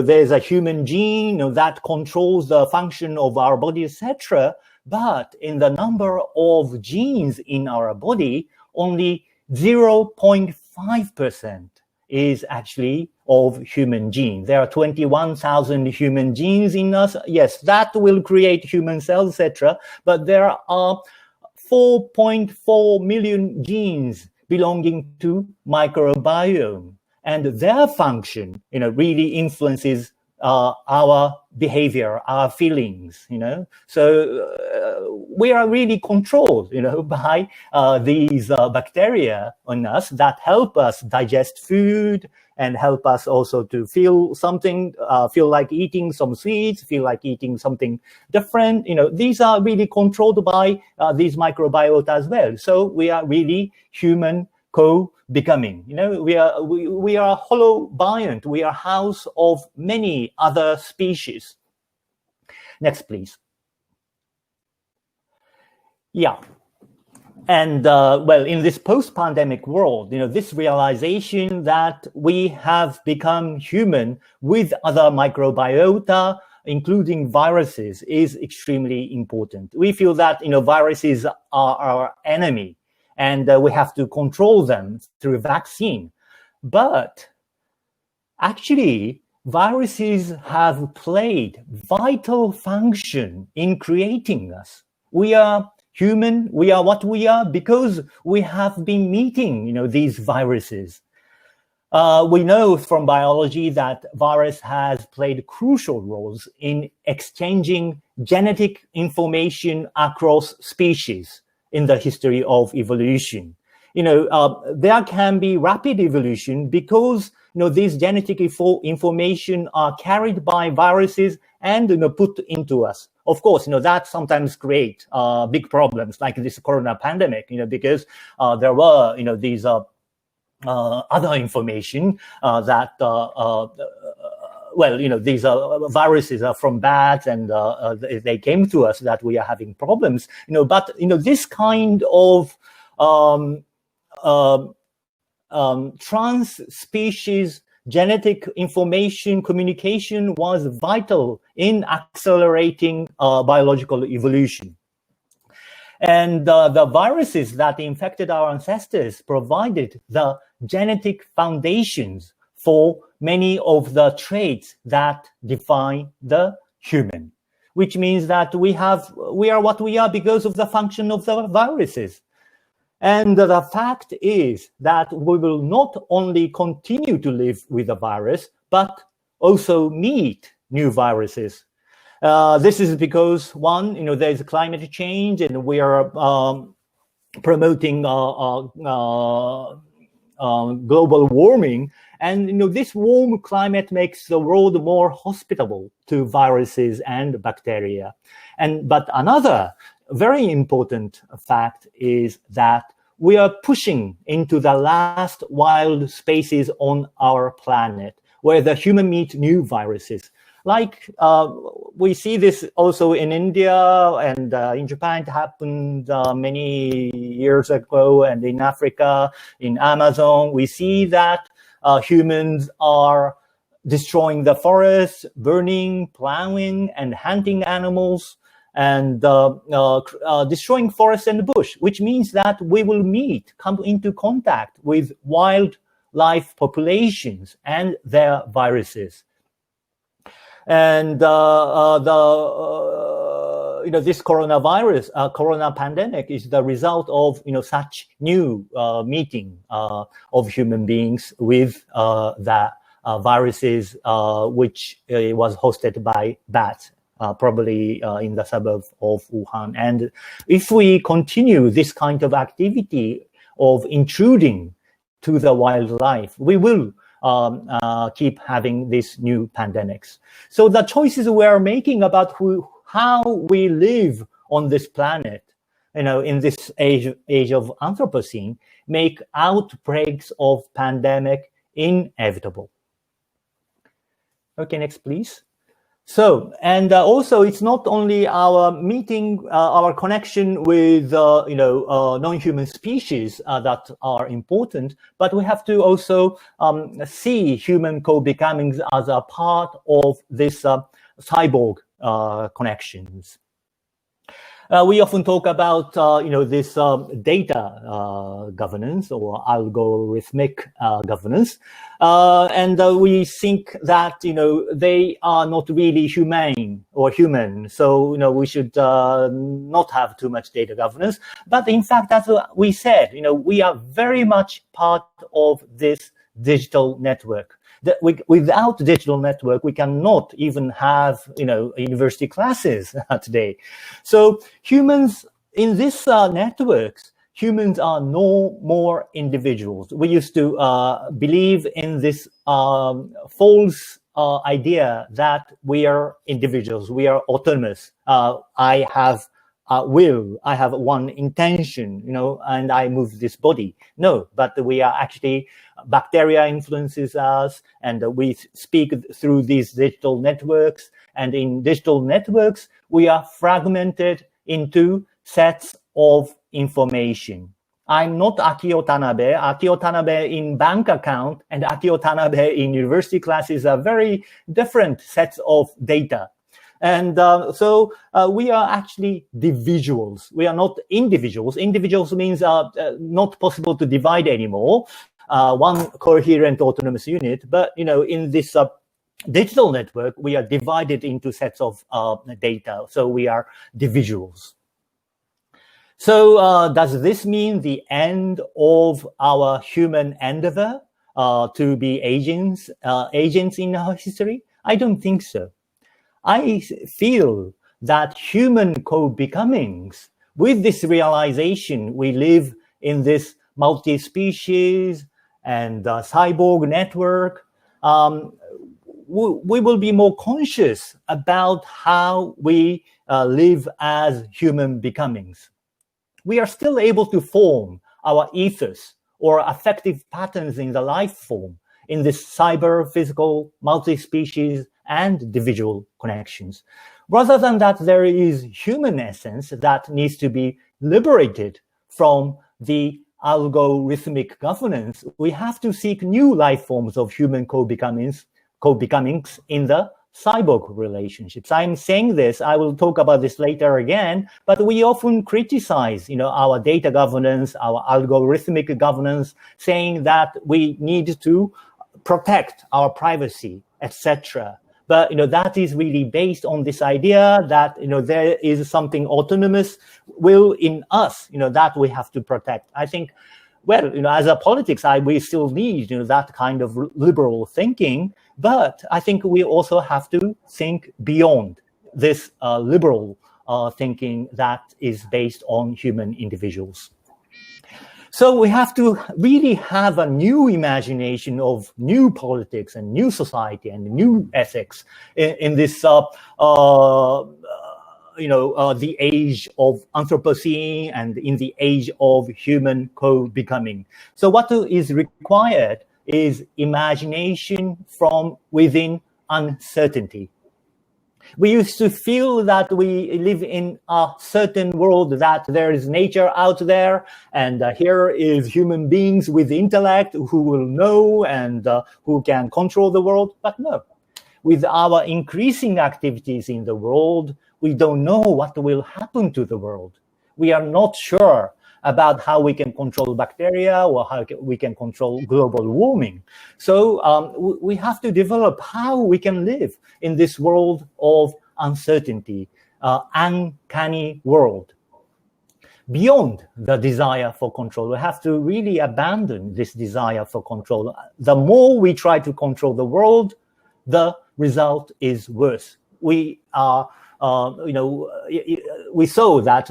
Speaker 2: there's a human gene, that controls the function of our body, etc. But in the number of genes in our body, only 0.5% is actually of human genes. There are 21,000 human genes in us. Yes, that will create human cells, etc. But there are 4.4 million genes belonging to microbiome, and their function, really influences our behavior, our feelings, So we are really controlled, by these bacteria on us that help us digest food and help us also to feel something, feel like eating some sweets, feel like eating something different. These are really controlled by these microbiota as well. So we are really human co-becoming. We are holobiont. We are house of many other species. Next, please. Yeah. And in this post-pandemic world, this realization that we have become human with other microbiota, including viruses, is extremely important. We feel that, viruses are our enemy, and we have to control them through vaccine. But actually, viruses have played vital function in creating us. We are human, we are what we are because we have been meeting, these viruses. We know from biology that virus has played crucial roles in exchanging genetic information across species in the history of evolution. There can be rapid evolution because, these genetic information are carried by viruses and, put into us. Of course, that sometimes create big problems like this corona pandemic, because there were, these other information that these viruses are from bats and they came to us that we are having problems, but, this kind of trans-species genetic information communication was vital in accelerating biological evolution. And the viruses that infected our ancestors provided the genetic foundations for many of the traits that define the human, which means that we are what we are because of the function of the viruses. And the fact is that we will not only continue to live with the virus, but also meet new viruses. This is because, one, there's climate change and we are promoting global warming. And, this warm climate makes the world more hospitable to viruses and bacteria. But another very important fact is that we are pushing into the last wild spaces on our planet where the human meet new viruses. Like we see this also in India and in Japan. It happened many years ago, and in Africa, in Amazon, we see that humans are destroying the forests, burning, plowing, and hunting animals, and destroying forests and bush, which means that we will come into contact with wild life populations and their viruses. And this coronavirus, corona pandemic, is the result of such new meeting of human beings with the viruses, which was hosted by bats, probably in the suburb of Wuhan. And if we continue this kind of activity of intruding to the wildlife, we will keep having these new pandemics. So the choices we are making about how we live on this planet, in this age of Anthropocene, make outbreaks of pandemic inevitable. Okay, next, please. So, and also, it's not only our meeting, our connection with, non-human species that are important, but we have to also see human co-becomings as a part of this cyborg connections. We often talk about, this data governance or algorithmic governance. And we think that, they are not really humane or human. So, we should not have too much data governance. But in fact, as we said, we are very much part of this digital network. Without digital network, we cannot even have, university classes today. So humans in this networks, humans are no more individuals. We used to believe in this false idea that we are individuals, we are autonomous. I have will, I have one intention, and I move this body. No, but we are actually, bacteria influences us, and we speak through these digital networks. And in digital networks, we are fragmented into sets of information. I'm not AKIO TANABE. AKIO TANABE in bank account and AKIO TANABE in university classes are very different sets of data. And so we are actually individuals. We are not individuals. Individuals means not possible to divide anymore. One coherent autonomous unit. But, in this digital network, we are divided into sets of data. So we are individuals. So does this mean the end of our human endeavor to be agents in our history? I don't think so. I feel that human co-becomings, with this realization, we live in this multi-species and cyborg network, we will be more conscious about how we live as human becomings. We are still able to form our ethos or affective patterns in the life form in this cyber, physical, multi-species, and individual connections. Rather than that, there is human essence that needs to be liberated from the algorithmic governance. We have to seek new life forms of human co-becomings in the cyborg relationships. I'm saying this, I will talk about this later again, but we often criticize, our data governance, our algorithmic governance, saying that we need to protect our privacy, etc. But, that is really based on this idea that, there is something autonomous will in us, that we have to protect. I think, well, as a politics side, we still need, that kind of liberal thinking. But I think we also have to think beyond this liberal thinking that is based on human individuals. So we have to really have a new imagination of new politics and new society and new ethics in this, the age of Anthropocene and in the age of human co-becoming. So what is required is imagination from within uncertainty. We used to feel that we live in a certain world, that there is nature out there, and here is human beings with intellect who will know and who can control the world. But no, with our increasing activities in the world, we don't know what will happen to the world. We are not sure about how we can control bacteria or how we can control global warming. So we have to develop how we can live in this world of uncertainty, uncanny world. Beyond the desire for control, we have to really abandon this desire for control. The more we try to control the world, the result is worse. We are, we saw that,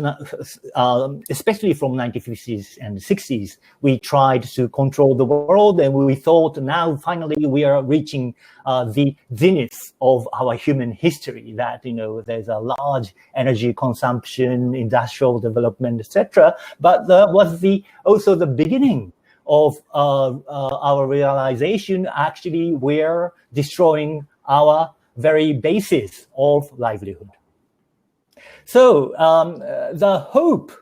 Speaker 2: especially from 1950s and 60s, we tried to control the world, and we thought now finally we are reaching the zenith of our human history. That there's a large energy consumption, industrial development, etc. But that was also the beginning of our realization. Actually, we're destroying our very basis of livelihood. So the hope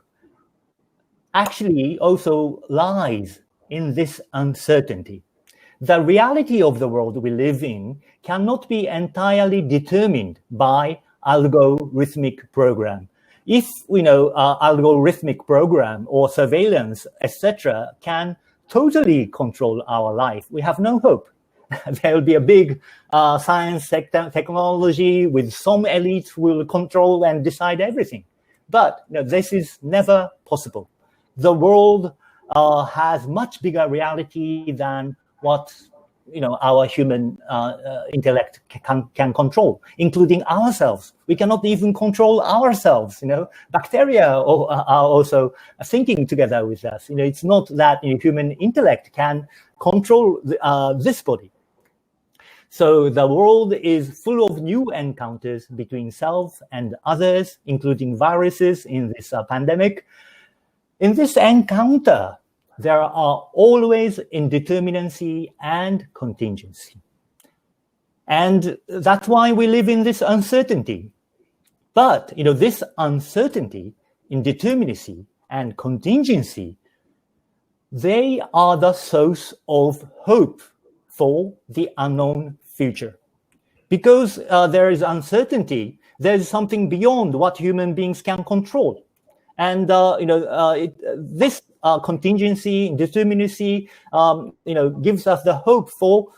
Speaker 2: actually also lies in this uncertainty. The reality of the world we live in cannot be entirely determined by algorithmic program. If algorithmic program or surveillance, etc., can totally control our life, we have no hope. There will be a big science sector, technology with some elite who will control and decide everything. But this is never possible. The world has much bigger reality than what our human intellect can control, including ourselves. We cannot even control ourselves. Bacteria are also thinking together with us. It's not that human intellect can control this body. So the world is full of new encounters between self and others, including viruses in this pandemic. In this encounter, there are always indeterminacy and contingency. And that's why we live in this uncertainty. But, this uncertainty, indeterminacy, and contingency, they are the source of hope for the unknown future. Because there is uncertainty, there is something beyond what human beings can control. And, this contingency, indeterminacy, gives us the hope for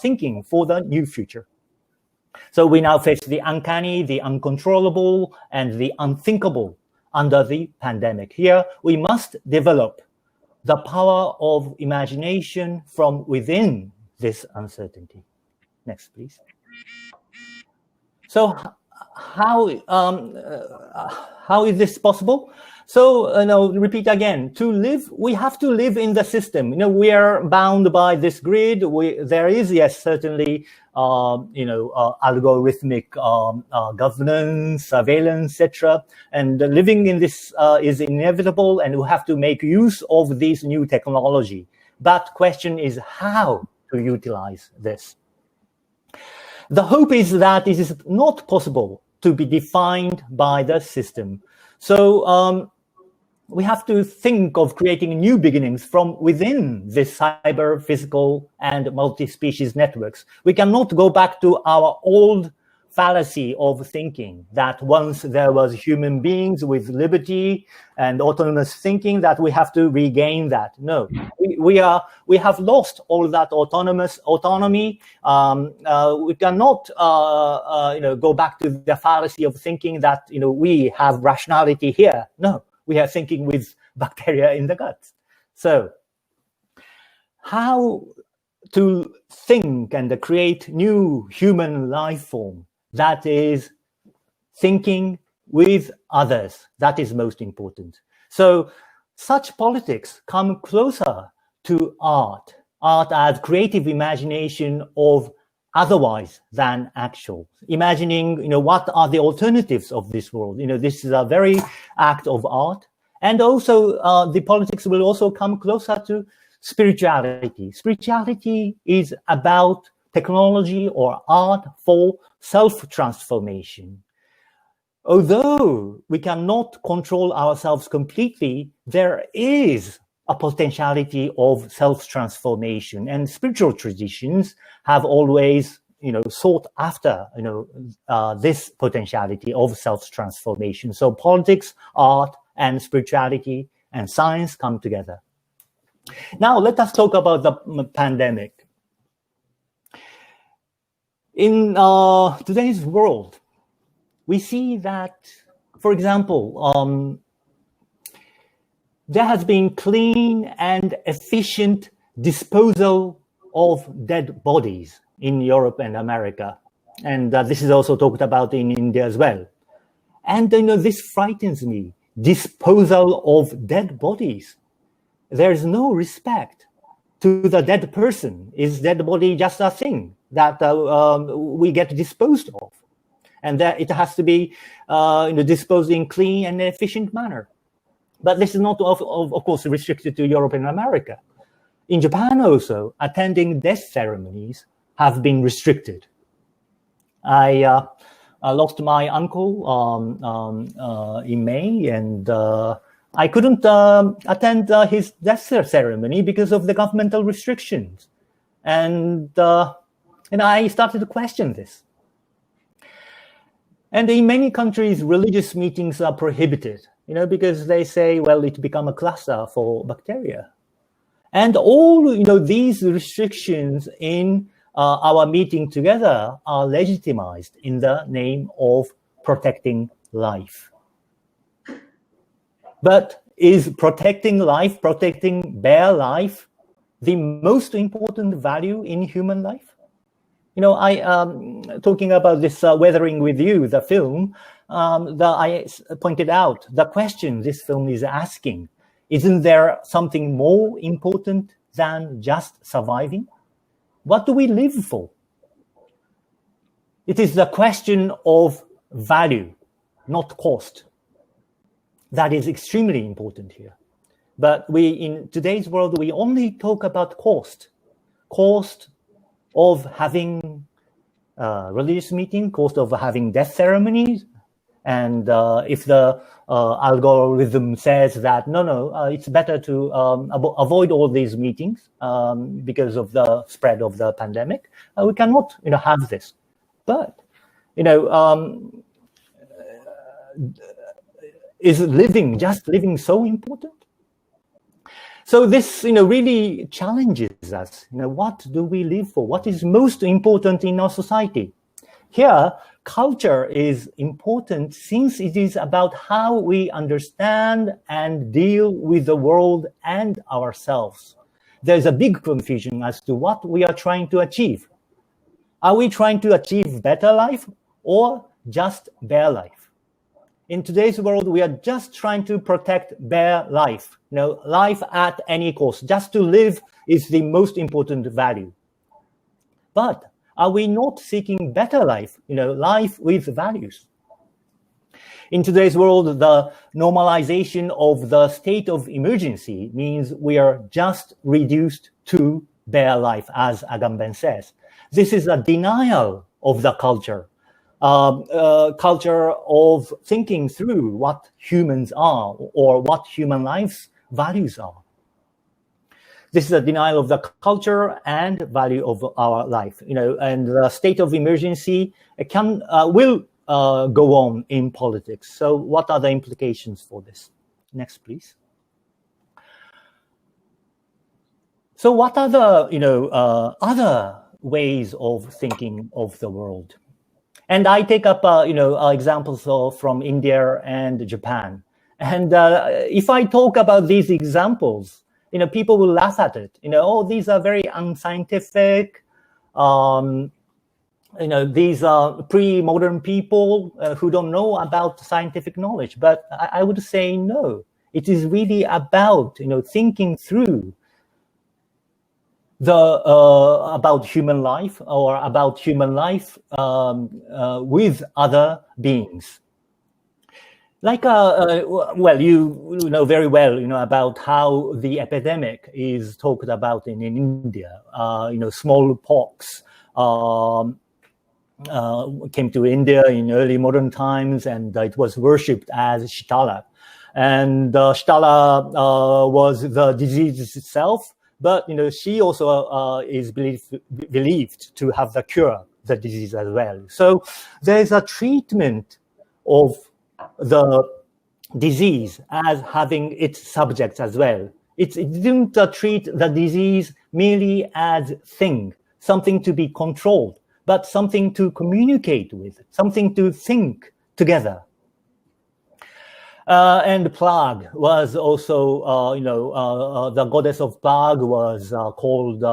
Speaker 2: thinking for the new future. So we now face the uncanny, the uncontrollable, and the unthinkable under the pandemic. Here, we must develop the power of imagination from within this uncertainty. Next, please. So how is this possible? So, repeat again, to live, we have to live in the system. We are bound by this grid. There is, yes, certainly, algorithmic governance, surveillance, etc. And living in this is inevitable, and we have to make use of this new technology. But question is how to utilize this. The hope is that it is not possible to be defined by the system. So we have to think of creating new beginnings from within this cyber, physical, and multi-species networks. We cannot go back to our old fallacy of thinking that once there was human beings with liberty and autonomous thinking, that we have to regain that. No, we have lost all that autonomy. We cannot go back to the fallacy of thinking that we have rationality here. No, we are thinking with bacteria in the gut. So how to think and create new human life form that is thinking with others? That is most important. So such politics come closer to art as creative imagination of otherwise than actual. Imagining, what are the alternatives of this world? This is a very act of art. And also the politics will also come closer to spirituality. Spirituality is about technology or art for self-transformation. Although we cannot control ourselves completely, there is a potentiality of self-transformation, and spiritual traditions have always, sought after, this potentiality of self-transformation. So politics, art, and spirituality and science come together. Now, let us talk about the pandemic. In today's world, we see that, for example, there has been clean and efficient disposal of dead bodies in Europe and America. And this is also talked about in India as well. And this frightens me. Disposal of dead bodies. There is no respect to the dead person. Is dead body just a thing that we get disposed of? And that it has to be disposed in clean and efficient manner. But this is not, of course, restricted to Europe and America. In Japan also, attending death ceremonies have been restricted. I lost my uncle in May, and I couldn't attend his death ceremony because of the governmental restrictions. And I started to question this. And in many countries, religious meetings are prohibited, because they say, well, it become a cluster for bacteria. And all, these restrictions in our meeting together are legitimized in the name of protecting life. But is protecting life, protecting bare life, the most important value in human life? Talking about this Weathering with You, the film, I pointed out the question this film is asking, isn't there something more important than just surviving? What do we live for? It is the question of value, not cost. That is extremely important here. But in today's world, we only talk about cost of having religious meeting, cost of having death ceremonies. And if the algorithm says that, it's better to avoid all these meetings because of the spread of the pandemic, we cannot, have this. But, is just living so important? So this, really challenges us. What do we live for? What is most important in our society? Here, culture is important since it is about how we understand and deal with the world and ourselves. There's a big confusion as to what we are trying to achieve. Are we trying to achieve better life or just bare life? In today's world, we are just trying to protect bare life. Life at any cost. Just to live is the most important value. But are we not seeking better life? Life with values. In today's world, the normalization of the state of emergency means we are just reduced to bare life, as Agamben says. This is a denial of the culture of thinking through what humans are or what human life's values are. This is a denial of the culture and value of our life, and the state of emergency will go on in politics. So what are the implications for this? Next, please. So what are the, other ways of thinking of the world? And I take up, examples from India and Japan. And if I talk about these examples, people will laugh at it. These are very unscientific. These are pre-modern people who don't know about scientific knowledge. But I would say no. It is really about, thinking through about human life or about human life with other beings. Like, you know very well, about how the epidemic is talked about in India. Smallpox came to India in early modern times, and it was worshipped as Shitala. And Shitala was the disease itself. But, she also is believed to have the cure the disease as well. So there's a treatment of the disease as having its subjects as well. It didn't treat the disease merely as thing, something to be controlled, but something to communicate with, something to think together. And plague was also, the goddess of plague was called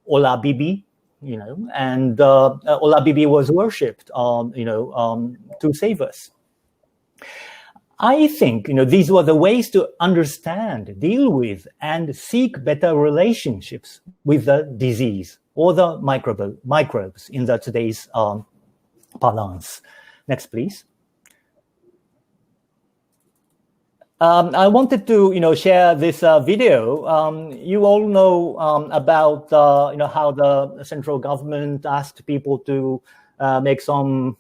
Speaker 2: Ola Bibi, and Ola Bibi was worshipped, to save us. I think, these were the ways to understand, deal with, and seek better relationships with the disease or the microbes in today's parlance. Next, please. I wanted to, share this video. You all know about, how the central government asked people to make some,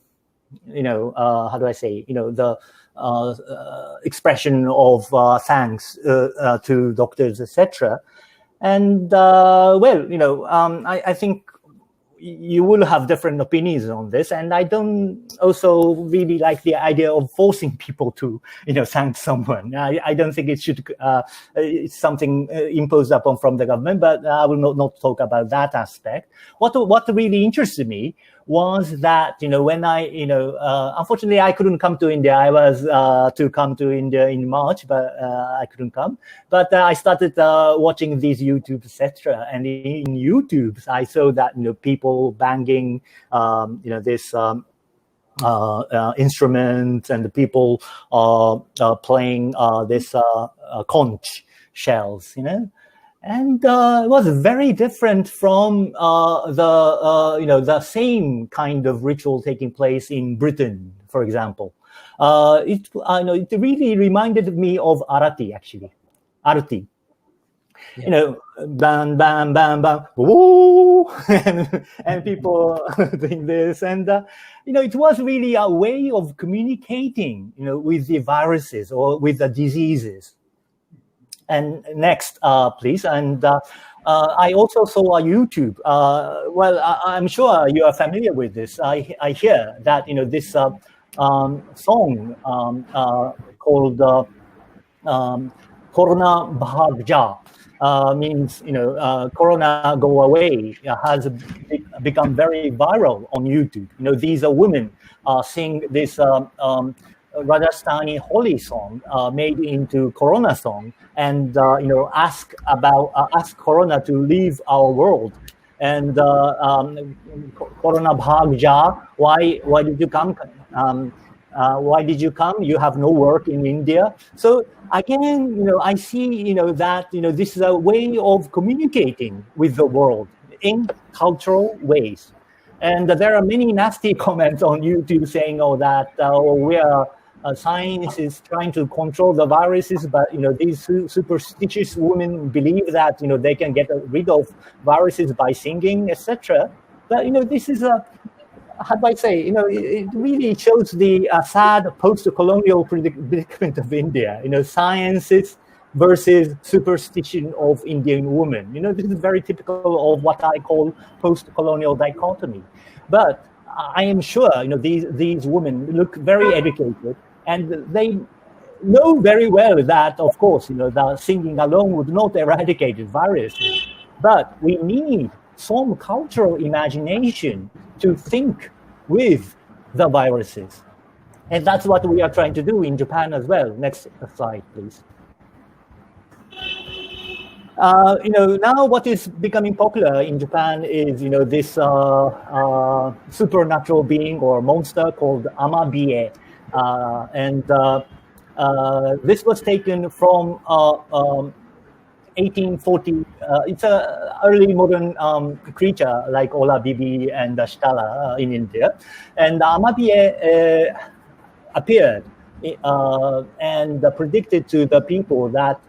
Speaker 2: how do I say, the expression of thanks to doctors, etc. And I think you will have different opinions on this, and I don't also really like the idea of forcing people to, thank someone. I don't think it should. It's something imposed upon from the government, but I will not talk about that aspect. What really interested me was that, when I, unfortunately I couldn't come to India. I was to come to India in March, but I couldn't come. But I started watching these YouTube, etc. And in YouTube, I saw that, people banging, this instrument, and the people playing this conch shells, And it was very different from the same kind of ritual taking place in Britain, for example. It really reminded me of Arati, actually. Arati. Yeah. Bam, bam, bam, bam, woo, and people doing this. And, it was really a way of communicating, with the viruses or with the diseases. And next, please. And I also saw a YouTube. I'm sure you are familiar with this. I hear that, this song called Corona Bhagja means, Corona go away, has become very viral on YouTube. These are women sing this Rajasthani holy song made into Corona song, and ask Corona to leave our world. And Corona Bhagja, why did you come? Why did you come? You have no work in India. So again, I see that this is a way of communicating with the world in cultural ways. And there are many nasty comments on YouTube saying, that we are. Science is trying to control the viruses, but these superstitious women believe that they can get rid of viruses by singing, etc. But this is how do I say? It really shows the sad post-colonial predicament of India. Sciences versus superstition of Indian women. This is very typical of what I call post-colonial dichotomy. But I am sure these women look very educated. And they know very well that, of course, the singing alone would not eradicate the virus. But we need some cultural imagination to think with the viruses. And that's what we are trying to do in Japan as well. Next slide, please. Now what is becoming popular in Japan is, this supernatural being or monster called Amabie. This was taken from 1840. It's an early modern creature like Ola Bibi and Shtala in India. And Amabie appeared and predicted to the people that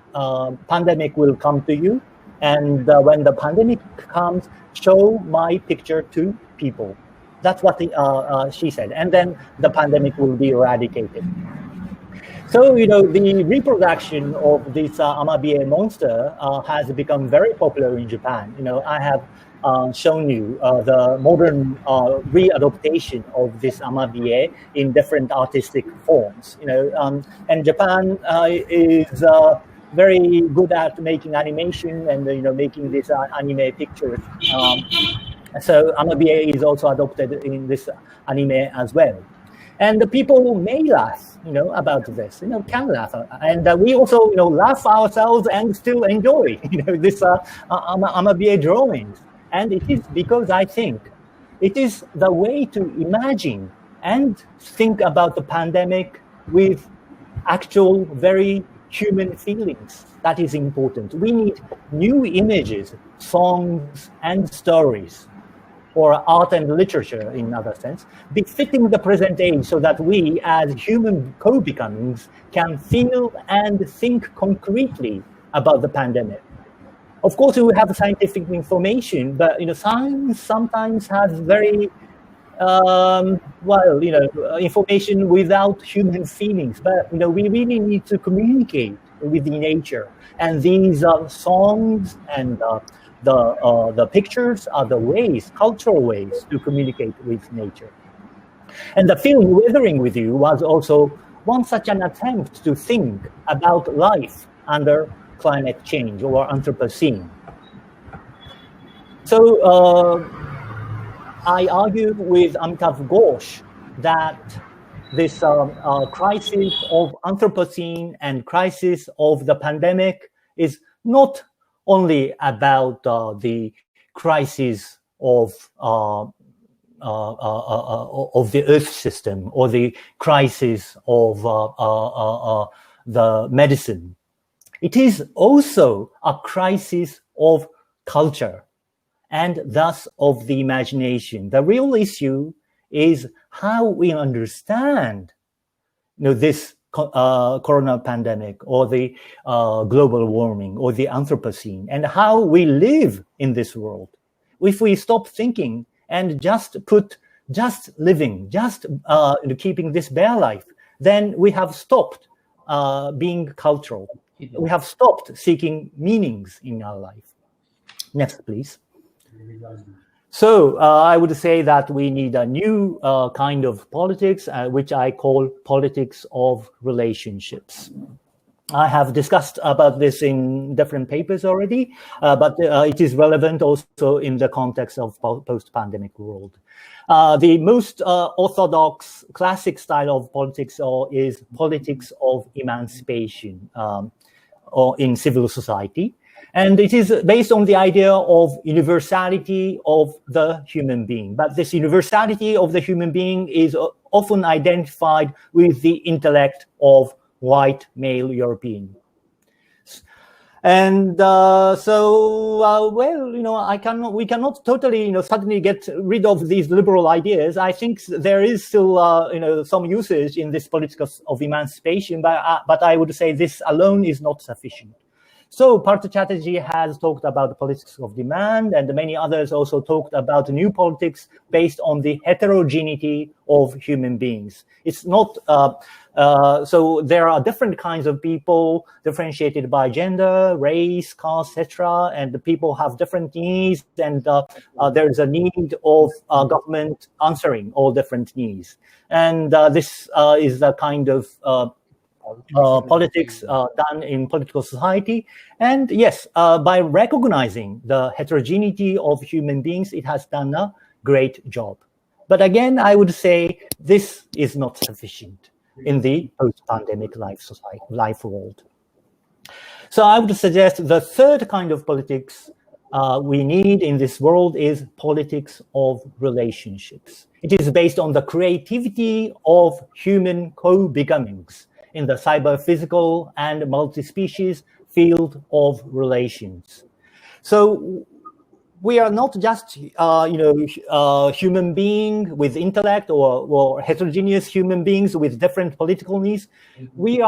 Speaker 2: pandemic will come to you. And when the pandemic comes, show my picture to people. That's what she said. And then the pandemic will be eradicated. So, the reproduction of this Amabie monster has become very popular in Japan. I have shown you the modern readaptation of this amabie in different artistic forms. And Japan is very good at making animation and making these anime pictures. So amabie is also adopted in this anime as well. And the people may laugh, about this, can laugh. And we also, laugh ourselves and still enjoy, this amabie drawings. And it is because I think it is the way to imagine and think about the pandemic with actual, very human feelings. That is important. We need new images, songs, and stories, or art and literature in other sense, befitting the present age so that we as human co-becomings can feel and think concretely about the pandemic. Of course, we have scientific information, but science sometimes has very information without human feelings. But we really need to communicate with the nature, and these songs and the pictures are the ways, cultural ways, to communicate with nature. And the film Weathering with You was also one such an attempt to think about life under climate change or Anthropocene. So I argue with Amitav Ghosh that this crisis of Anthropocene and crisis of the pandemic is not only about the crisis of the Earth system or the crisis of the medicine. It is also a crisis of culture and thus of the imagination. The real issue is how we understand, this corona pandemic or the global warming or the Anthropocene, and how we live in this world. If we stop thinking and just living, keeping this bare life, then we have stopped being cultural. We have stopped seeking meanings in our life. Next, please. So I would say that we need a new kind of politics, which I call politics of relationships. I have discussed about this in different papers already, but it is relevant also in the context of post-pandemic world. The most orthodox classic style of politics is politics of emancipation or in civil society. And it is based on the idea of universality of the human being. But this universality of the human being is often identified with the intellect of white male European. And we cannot totally, suddenly get rid of these liberal ideas. I think there is still, some usage in this politics of emancipation, but I would say this alone is not sufficient. So Partha Chatterjee has talked about the politics of demand, and many others also talked about new politics based on the heterogeneity of human beings. It's not, so there are different kinds of people differentiated by gender, race, caste, etc. And the people have different needs, and there is a need of government answering all different needs. And this is the kind of politics done in political society. And yes, by recognizing the heterogeneity of human beings, it has done a great job. But again, I would say this is not sufficient in the post-pandemic life world. So I would suggest the third kind of politics we need in this world is politics of relationships. It is based on the creativity of human co-becomings in the cyber-physical and multi-species field of relations. So we are not just, human being with intellect or heterogeneous human beings with different political needs. We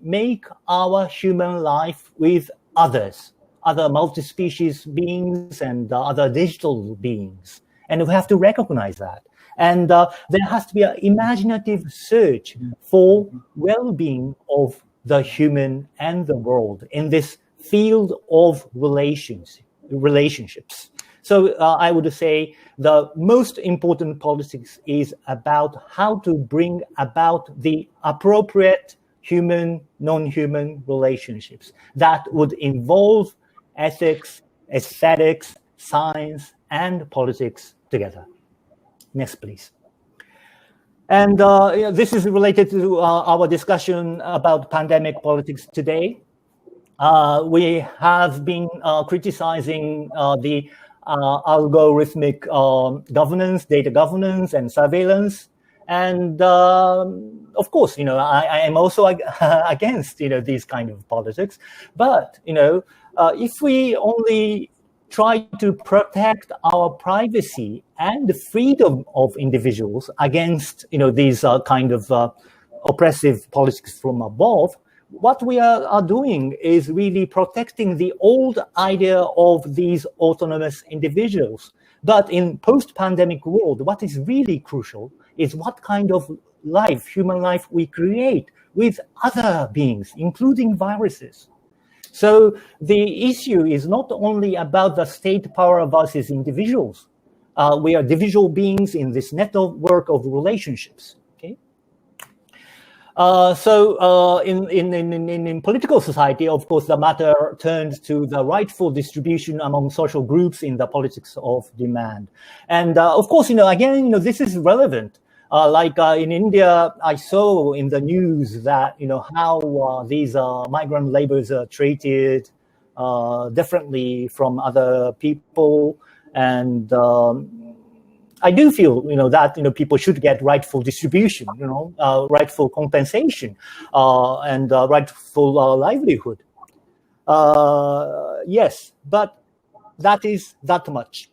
Speaker 2: make our human life with others, other multi-species beings and other digital beings. And we have to recognize that. And there has to be an imaginative search for well-being of the human and the world in this field of relationships. So I would say the most important politics is about how to bring about the appropriate human, non-human relationships that would involve ethics, aesthetics, science, and politics together. Next, please. And this is related to our discussion about pandemic politics today. We have been criticizing the algorithmic governance, data governance, and surveillance. And of course, I am also against, these kind of politics. But, if we only try to protect our privacy and the freedom of individuals against, these kind of oppressive politics from above, what we are doing is really protecting the old idea of these autonomous individuals. But in post-pandemic world, what is really crucial is what kind of life, human life, we create with other beings, including viruses. So the issue is not only about the state power versus individuals. We are individual beings in this network of relationships. So in political society, of course, the matter turns to the rightful distribution among social groups in the politics of demand. And of course, again, this is relevant. Like in India, I saw in the news that, how these migrant laborers are treated differently from other people. And I do feel, that, people should get rightful distribution, rightful compensation, and rightful livelihood. Yes, but that is that much.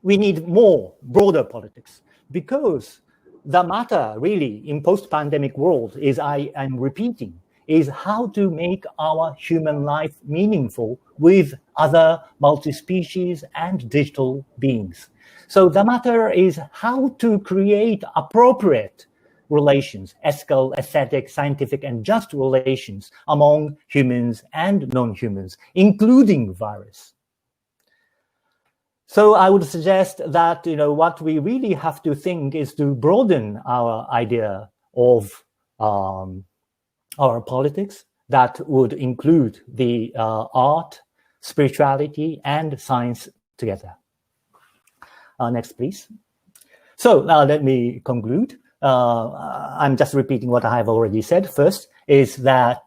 Speaker 2: We need more, broader politics, because the matter really in post-pandemic world is, I am repeating, is how to make our human life meaningful with other multi-species and digital beings. So the matter is how to create appropriate relations, ethical, aesthetic, scientific, and just relations among humans and non-humans, including virus. So I would suggest that, what we really have to think is to broaden our idea of our politics that would include the art, spirituality, and science together. Next, please. So now let me conclude. I'm just repeating what I have already said. First is that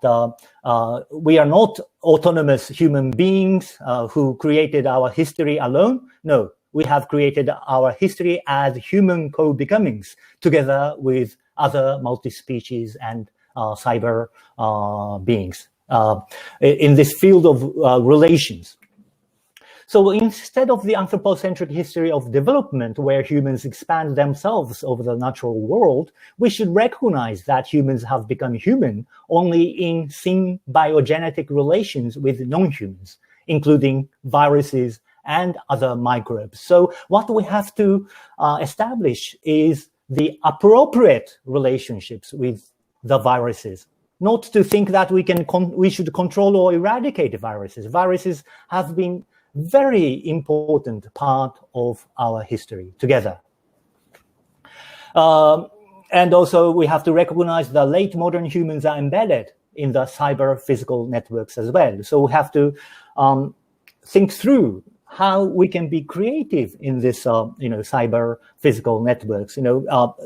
Speaker 2: we are not autonomous human beings who created our history alone. No, we have created our history as human co-becomings together with other multi-species and cyber beings in this field of relations. So instead of the anthropocentric history of development where humans expand themselves over the natural world, we should recognize that humans have become human only in symbiogenetic relations with non-humans, including viruses and other microbes. So what we have to establish is the appropriate relationships with the viruses, not to think that we should control or eradicate viruses. Viruses have been very important part of our history together. And also we have to recognize the late modern humans are embedded in the cyber physical networks as well. So we have to think through how we can be creative in this, cyber physical networks,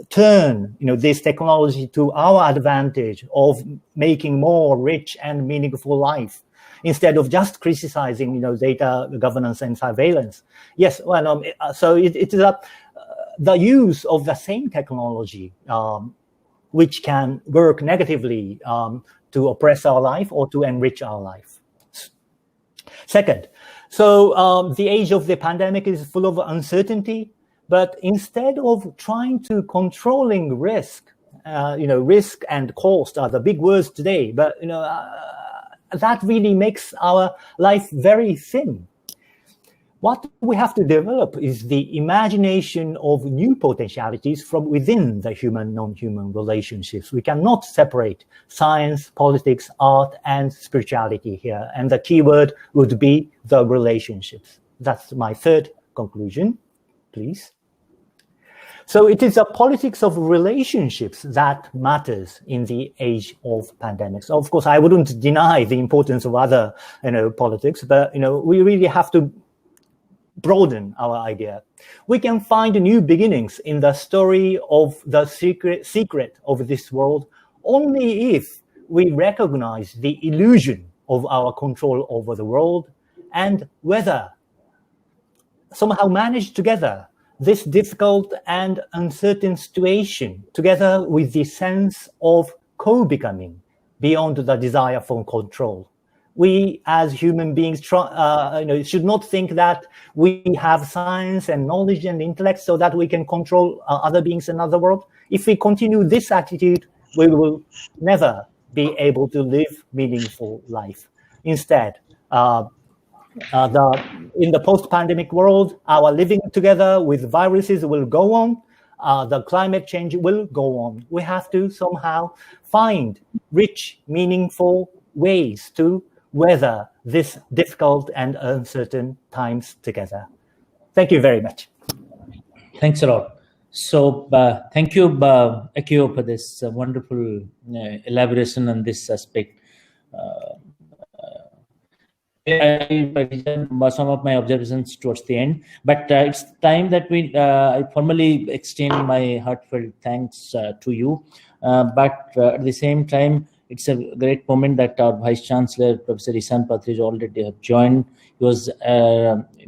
Speaker 2: turn, this technology to our advantage of making more rich and meaningful life, instead of just criticizing, data governance and surveillance. Yes, well, so it is the use of the same technology, which can work negatively to oppress our life or to enrich our life. Second, so the age of the pandemic is full of uncertainty, but instead of trying to controlling risk, risk and cost are the big words today, but, that really makes our life very thin. What we have to develop is the imagination of new potentialities from within the human-non-human relationships. We cannot separate science, politics, art, and spirituality here. And the key word would be the relationships. That's my third conclusion, please. So it is a politics of relationships that matters in the age of pandemics. Of course, I wouldn't deny the importance of other, politics, but, we really have to broaden our idea. We can find new beginnings in the story of the secret of this world only if we recognize the illusion of our control over the world and whether somehow manage together this difficult and uncertain situation together with the sense of co-becoming beyond the desire for control. We as human beings should not think that we have science and knowledge and intellect so that we can control other beings in other world. If we continue this attitude, we will never be able to live meaningful life. Instead, in the post-pandemic world, our living together with viruses will go on. The climate change will go on. We have to somehow find rich, meaningful ways to weather this difficult and uncertain times together. Thank you very much.
Speaker 1: Thanks a lot. So thank you, AKIO, for this wonderful elaboration on this aspect. I some of my observations towards the end, but it's time that I formally extend my heartfelt thanks to you. But at the same time, it's a great moment that our Vice Chancellor, Professor Isan Pathrij, already have joined. He was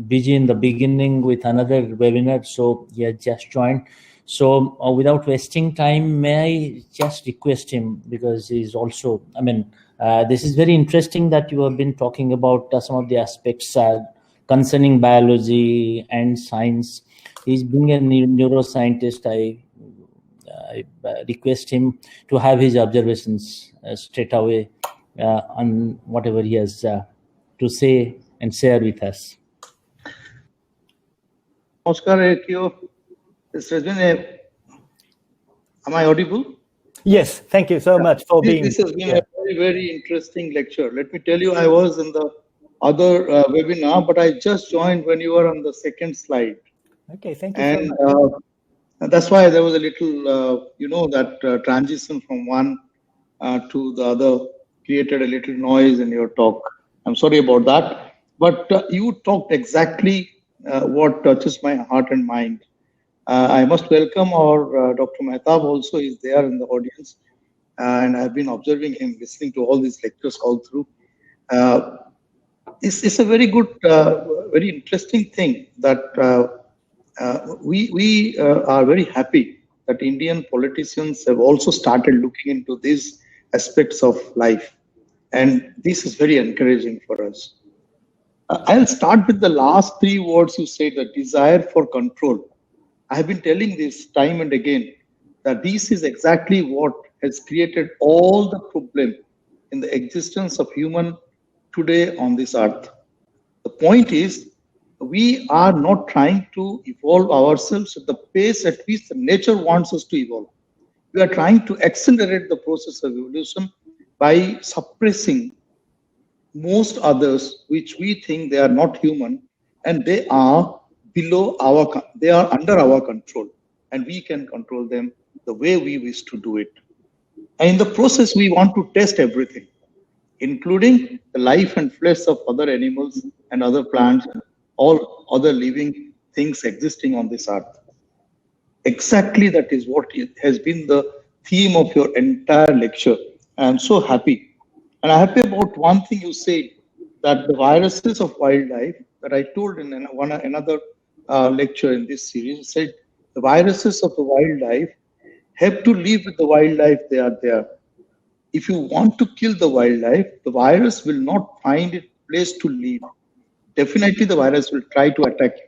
Speaker 1: busy in the beginning with another webinar, so he has just joined. So without wasting time, may I just request him, because he's also, this is very interesting that you have been talking about some of the aspects concerning biology and science. He's being a neuroscientist. I request him to have his observations straight away on whatever he has to say and share with us.
Speaker 4: Namaskar, AKIO. This has been am I audible?
Speaker 2: Yes, thank you so much for being.
Speaker 4: This has been a very, very interesting lecture. Let me tell you, I was in the other webinar, but I just joined when you were on the second slide.
Speaker 2: Okay, thank you so much.
Speaker 4: And that's why there was a little, that transition from one to the other created a little noise in your talk. I'm sorry about that. But you talked exactly what touches my heart and mind. I must welcome our Dr. Mehtab also is there in the audience. And I've been observing him, listening to all these lectures all through. It's a very good, very interesting thing that we are very happy that Indian politicians have also started looking into these aspects of life. And this is very encouraging for us. I'll start with the last three words you said, the desire for control. I have been telling this time and again that this is exactly what has created all the problem in the existence of human today on this earth. The point is, we are not trying to evolve ourselves at the pace at which the nature wants us to evolve. We are trying to accelerate the process of evolution by suppressing most others which we think they are not human, and they are they are under our control, and we can control them the way we wish to do it. And in the process, we want to test everything, including the life and flesh of other animals and other plants, and all other living things existing on this earth. Exactly that is what has been the theme of your entire lecture. I'm so happy. And I'm happy about one thing you said, that the viruses of wildlife that I told in another lecture in this series, said the viruses of the wildlife have to live with the wildlife they are there. If you want to kill the wildlife, the virus will not find a place to live. Definitely the virus will try to attack you,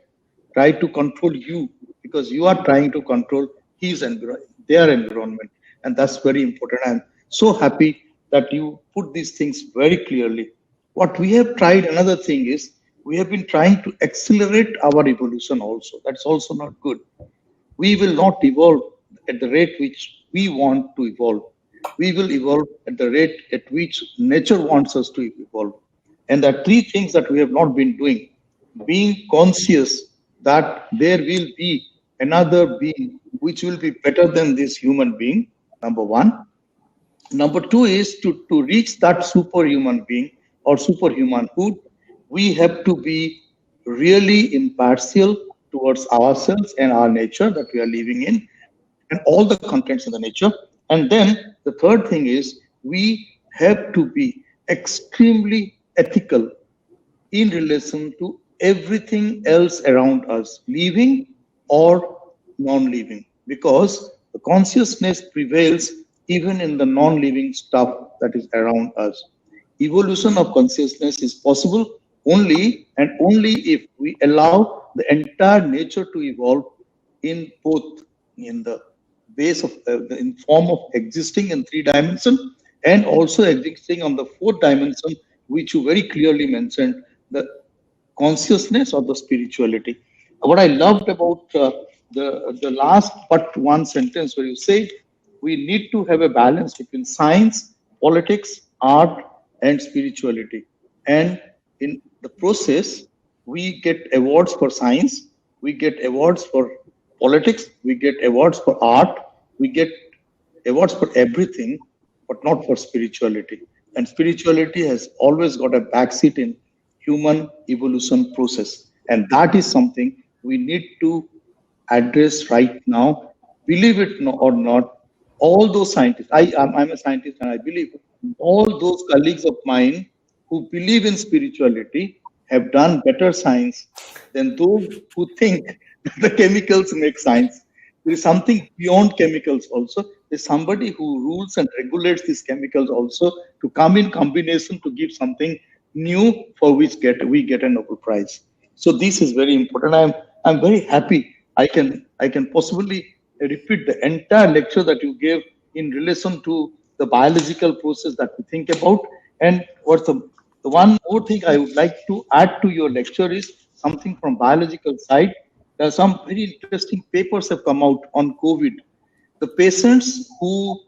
Speaker 4: try to control you, because you are trying to control their environment. And that's very important. I'm so happy that you put these things very clearly. What we have tried, another thing is, we have been trying to accelerate our evolution also. That's also not good. We will not evolve at the rate which we want to evolve. We will evolve at the rate at which nature wants us to evolve. And there are three things that we have not been doing. Being conscious that there will be another being which will be better than this human being, number one. Number two is to reach that superhuman being or superhumanhood, we have to be really impartial towards ourselves and our nature that we are living in and all the contents in the nature. And then the third thing is we have to be extremely ethical in relation to everything else around us, living or non-living, because the consciousness prevails even in the non-living stuff that is around us. Evolution of consciousness is possible only and only if we allow the entire nature to evolve in both in the base of in form of existing in 3 dimensions and also existing on the 4th dimension, which you very clearly mentioned, the consciousness or the spirituality. What I loved about the last but one sentence where you say we need to have a balance between science, politics, art, and spirituality. And in the process, we get awards for science, we get awards for politics, we get awards for art, we get awards for everything, but not for spirituality. And spirituality has always got a backseat in human evolution process. And that is something we need to address right now. Believe it or not, all those scientists, I'm a scientist and I believe all those colleagues of mine who believe in spirituality have done better science than those who think the chemicals make science. There is something beyond chemicals also. There's somebody who rules and regulates these chemicals also to come in combination to give something new for which we get a Nobel Prize. So this is very important. I'm very happy I can possibly repeat the entire lecture that you gave in relation to the biological process that we think about. And what's the one more thing I would like to add to your lecture is something from biological side. There are some very interesting papers have come out on COVID. The patients who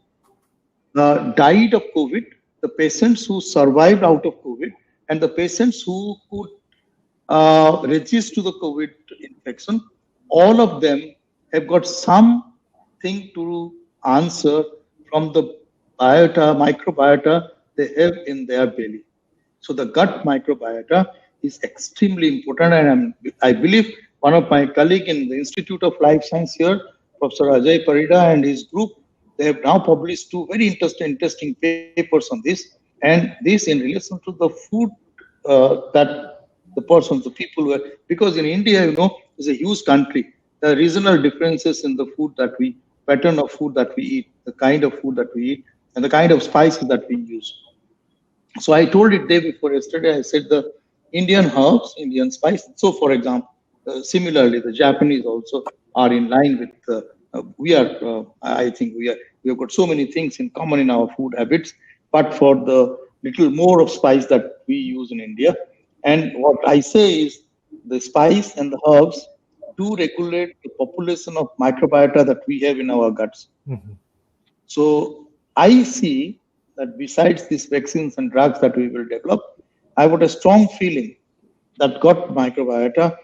Speaker 4: died of COVID, the patients who survived out of COVID, and the patients who could resist to the COVID infection, all of them have got something to answer from the microbiota they have in their belly. So the gut microbiota is extremely important, and I believe one of my colleagues in the Institute of Life Science here, Professor Ajay Parida and his group, they have now published 2 very interesting papers on this, and this in relation to the food that the people were, because in India, is a huge country. There are regional differences in the food that pattern of food that we eat, the kind of food that we eat, and the kind of spices that we use. So I told it day before yesterday, I said the Indian herbs, Indian spices. So for example, similarly, the Japanese also are in line with, I think we have got so many things in common in our food habits, but for the little more of spice that we use in India. And what I say is the spice and the herbs do regulate the population of microbiota that we have in our guts. Mm-hmm. So I see that besides these vaccines and drugs that we will develop, I have a strong feeling that gut microbiota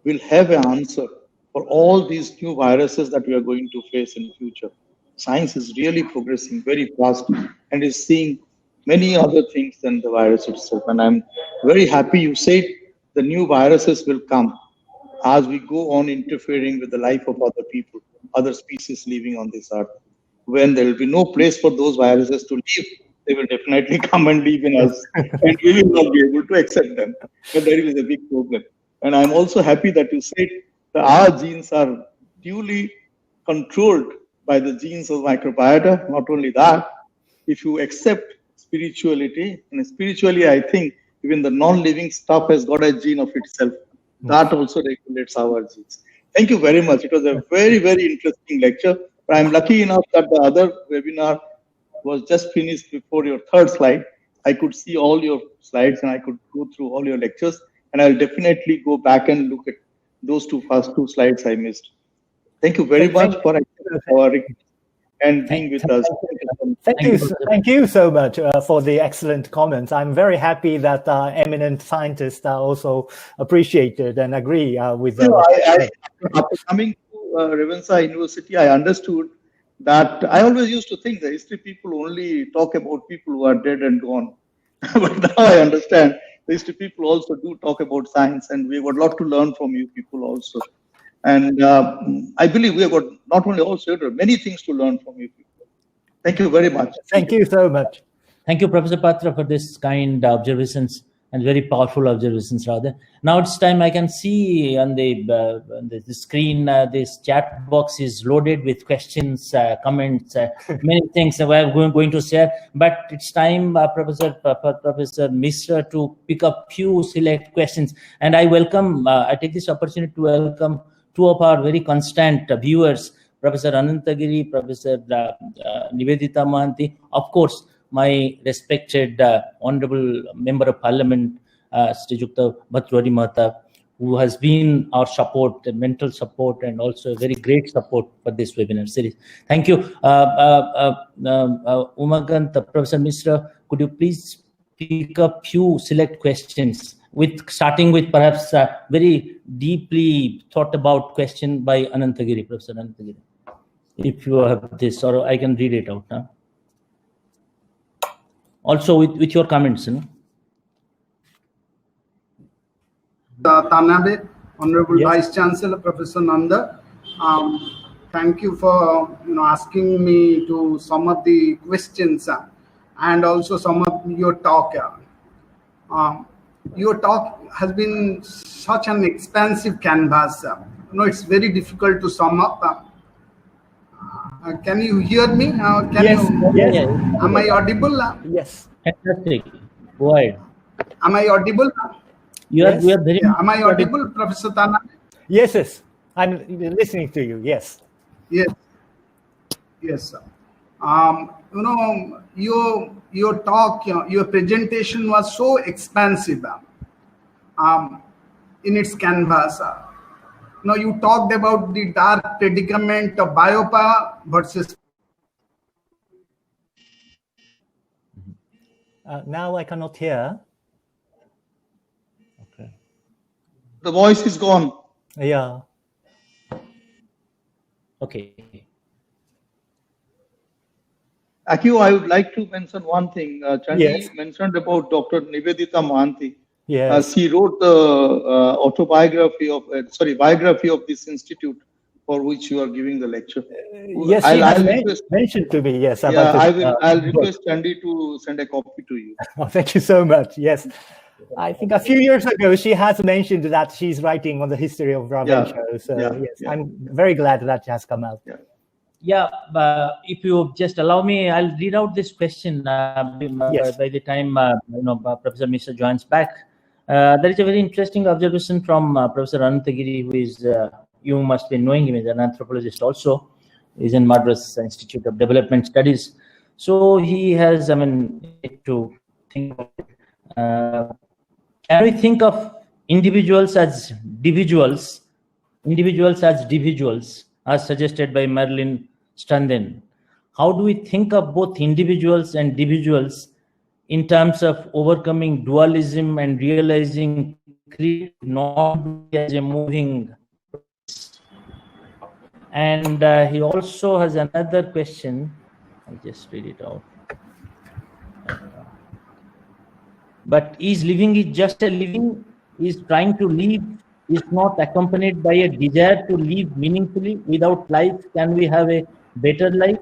Speaker 4: will have an answer for all these new viruses that we are going to face in the future. Science is really progressing very fast and is seeing many other things than the virus itself. And I'm very happy you said the new viruses will come as we go on interfering with the life of other people, other species living on this earth. When there will be no place for those viruses to live, they will definitely come and live in us, and we will not be able to accept them. But there is a big problem. And I'm also happy that you said that our genes are duly controlled by the genes of microbiota. Not only that, if you accept spirituality, and spiritually, I think even the non-living stuff has got a gene of itself. That also regulates our genes. Thank you very much. It was a very, very interesting lecture. But I'm lucky enough that the other webinar was just finished before your 3rd slide. I could see all your slides and I could go through all your lectures. And I'll definitely go back and look at those first two slides I missed. Thank you very much for our request. and being with us.
Speaker 2: Thank you so much for the excellent comments. I'm very happy that eminent scientists also appreciated and agree with them.
Speaker 4: After coming to Ravenshaw University, I understood that I always used to think the history people only talk about people who are dead and gone. But now I understand the history people also do talk about science, and we have got a lot to learn from you people also. And I believe we have got not only also many things to learn from you people. Thank you very much.
Speaker 2: Thank you so much.
Speaker 1: Thank you, Professor Patra, for this kind observations and very powerful observations rather. Now it's time. I can see on the screen this chat box is loaded with questions, comments, many things we're going to share. But it's time, Professor Mishra, to pick up few select questions. And I welcome. I take this opportunity to welcome two of our very constant viewers, Professor Anantagiri, Professor Nivedita Mohanty, of course, my respected Honorable Member of Parliament, Sri Jukta Bhatrwari Mahata, who has been our support, mental support, and also very great support for this webinar series. Thank you. Umakant, Professor Mishra, could you please pick up few select questions, starting with perhaps a very deeply thought about question by Anantagiri, Professor Anantagiri. If you have this, or I can read it out now. Also with your comments,
Speaker 5: TANABE, Honorable Vice Chancellor Professor Nanda, thank you for asking me to sum up the questions and also sum up your talk. Your talk has been such an expansive canvas. It's very difficult to sum up. Can you hear me?
Speaker 2: Yes.
Speaker 5: Am I audible?
Speaker 2: Yes.
Speaker 1: Fantastic. Go ahead.
Speaker 5: Am I audible?
Speaker 1: We are very.
Speaker 5: Am I audible, Professor Tanabe?
Speaker 2: Yes. I'm listening to you. Yes.
Speaker 5: Yes. Sir. Your talk, your presentation was so expansive in its canvas. You talked about the dark predicament of biopower versus.
Speaker 2: Now I cannot hear.
Speaker 1: Okay.
Speaker 4: The voice is gone.
Speaker 2: Yeah.
Speaker 1: Okay.
Speaker 4: AKIO, I would like to mention one thing. Chandi
Speaker 2: Yes.
Speaker 4: mentioned about Dr. Nivedita Mohanty.
Speaker 2: Yes.
Speaker 4: She wrote the biography of this institute for which you are giving the lecture.
Speaker 2: Yes, she has mentioned to me. Yes,
Speaker 4: I'll request Chandi to send a copy to you.
Speaker 2: Oh, thank you so much. Yes, I think a few years ago she has mentioned that she's writing on the history of Ravenna. So I'm very glad that has come out.
Speaker 1: Yeah, if you just allow me, I'll read out this question by the time Professor Mishra joins back. There is a very interesting observation from Professor Anantagiri, who is, you must be knowing him, is an anthropologist also. He's in Madras Institute of Development Studies. So he has, to think about it. Can we think of individuals as individuals, as suggested by Marilyn Standen? How do we think of both individuals and individuals in terms of overcoming dualism and realizing creed not as a moving process? And he also has another question. I'll just read it out. But is living just a living? Is trying to live is not accompanied by a desire to live meaningfully? Without life, can we have a better life?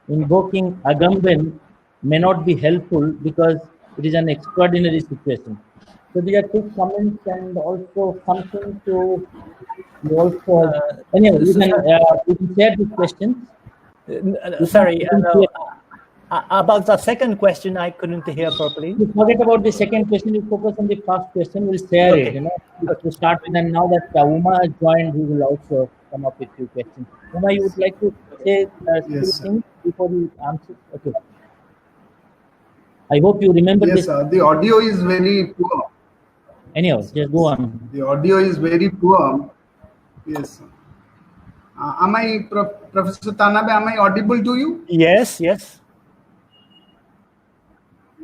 Speaker 1: Invoking Agamben may not be helpful because it is an extraordinary situation. So these are quick comments and also something to also. Anyway, you can share this question.
Speaker 2: Sorry, about the second question, I couldn't hear properly.
Speaker 1: You forget about the second question. You focus on the first question. We'll share it. To start with, and now that Uma has joined, he will also come up with few questions. Uma, you would like to say few things before you answer? Okay. I hope you remember this.
Speaker 5: Yes, sir. The audio is very poor.
Speaker 1: Anyhow, just go on.
Speaker 5: The audio is very poor. Yes, sir. Am I, Professor Tanabe, am I audible to you?
Speaker 2: Yes, yes.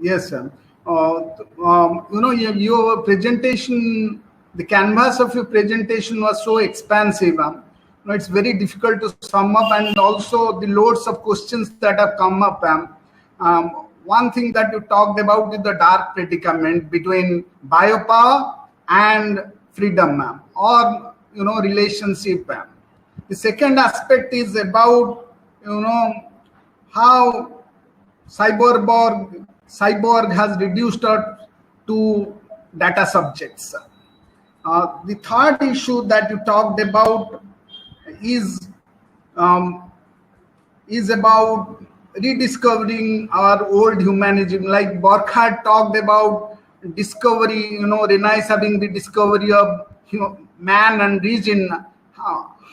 Speaker 5: Yes, sir. Your presentation, the canvas of your presentation was so expansive. It's very difficult to sum up, and also the loads of questions that have come up. One thing that you talked about is the dark predicament between biopower and freedom, or relationship. The second aspect is about how cyborg has reduced her to data subjects. The third issue that you talked about is about rediscovering our old humanism. Like Burkhardt talked about discovery, Renaissance having the discovery of man and reason.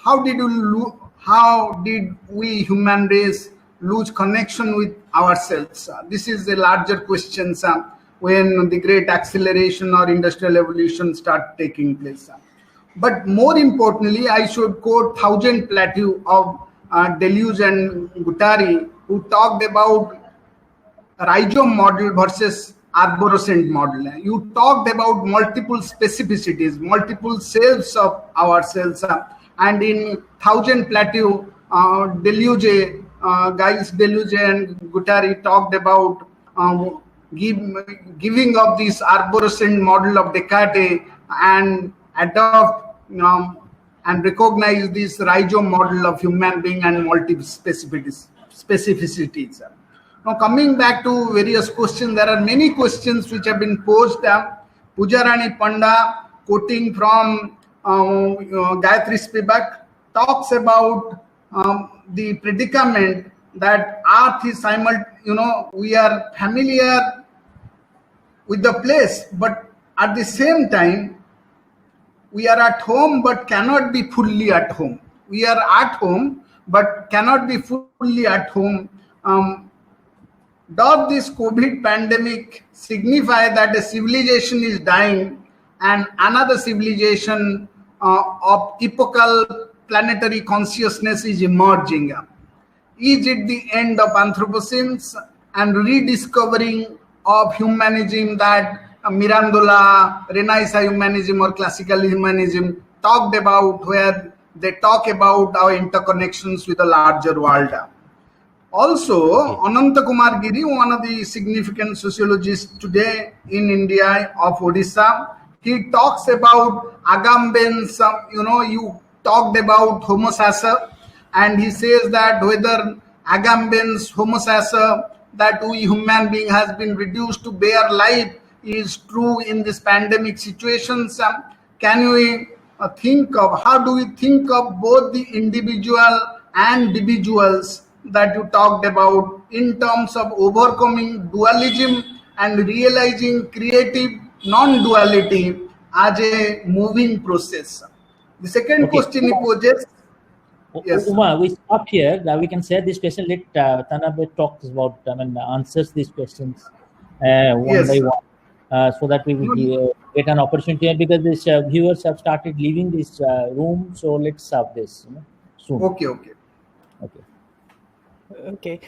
Speaker 5: How did we human race lose connection with ourselves? This is a larger question when the great acceleration or industrial evolution start taking place. But more importantly, I should quote Thousand Plateau of Deleuze and Guattari, who talked about rhizome model versus arborescent model. You talked about multiple specificities, multiple selves of ourselves, and in Thousand Plateau, Deleuze, Deleuze and Guattari talked about giving of this arborescent model of Descartes and adopt and recognize this rhizome model of human being and multiple specificities. Now, coming back to various questions, there are many questions which have been posed. Pujarani Panda, quoting from Gayatri Spivak, talks about the predicament that Earth is we are familiar with the place, but at the same time, we are at home but cannot be fully at home. We are at home but cannot be fully at home. Does this COVID pandemic signify that a civilization is dying and another civilization of epochal planetary consciousness is emerging? Is it the end of Anthropocene and rediscovering of humanism that Mirandola, Renaissance humanism or classical humanism talked about, where they talk about our interconnections with the larger world? Also, Ananta Kumar Giri, one of the significant sociologists today in India of Odisha, he talks about Agamben's, you talked about Homo sacer, and he says that whether Agamben's Homo sacer, that we human being has been reduced to bare life, is true in this pandemic situations. Can we think of, how do we think of both the individual and individuals that you talked about in terms of overcoming dualism and realizing creative non-duality as a moving process? The second question it poses. Yes.
Speaker 1: Uma, we stop here. We can share this question. Let Tanabe talks about, answers these questions one by one, so that we will get an opportunity. Because these viewers have started leaving this room, so let's have this soon.
Speaker 5: Okay.
Speaker 2: Okay,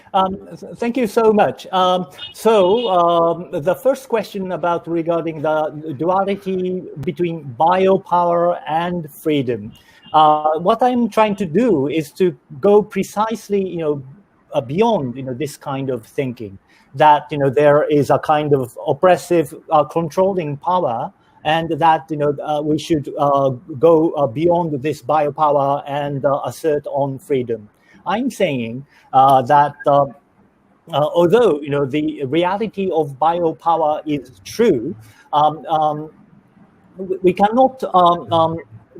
Speaker 2: thank you so much. The first question regarding the duality between biopower and freedom. What I'm trying to do is to go precisely, beyond, this kind of thinking, that, there is a kind of oppressive, controlling power, and that, we should go beyond this biopower and assert on freedom. I'm saying that although the reality of biopower is true, we cannot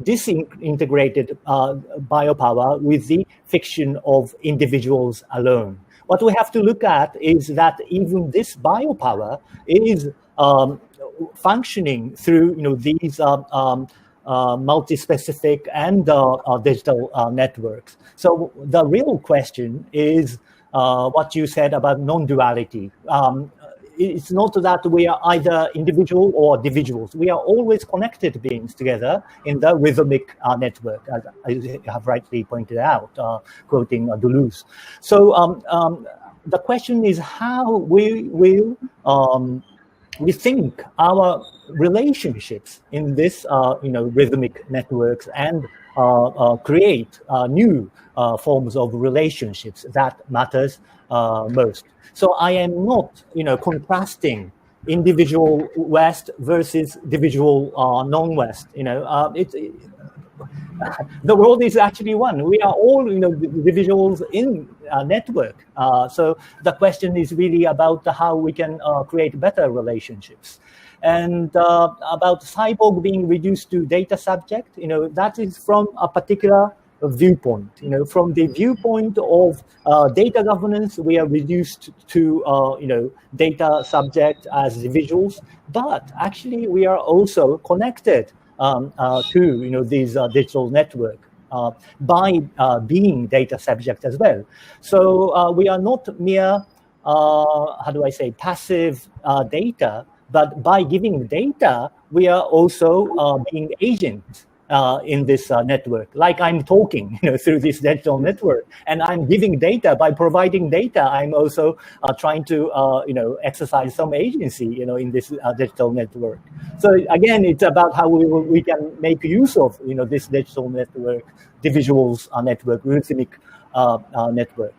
Speaker 2: disintegrate biopower with the fiction of individuals alone. What we have to look at is that even this biopower is functioning through these multi-specific and digital networks. So the real question is what you said about non-duality. it's not that we are either individual or individuals. We are always connected beings together in the rhythmic network, as I have rightly pointed out, quoting Deleuze. So the question is how we will rethink our relationships in this, rhythmic networks and create new forms of relationships that matters most. So I am not, contrasting individual West versus individual non-West. The world is actually one. We are all, individuals in a network. So the question is really about how we can create better relationships. And about cyborg being reduced to data subject, that is from a particular viewpoint. From the viewpoint of data governance, we are reduced to, data subject as individuals, but actually we are also connected to, these digital network by being data subject as well. So we are not mere, passive data, but by giving data, we are also being agents in this network. Like I'm talking, through this digital network, and I'm giving data. By providing data, I'm also trying to, exercise some agency, in this digital network. So again, it's about how we can make use of, this digital network, individuals network, rhythmic network,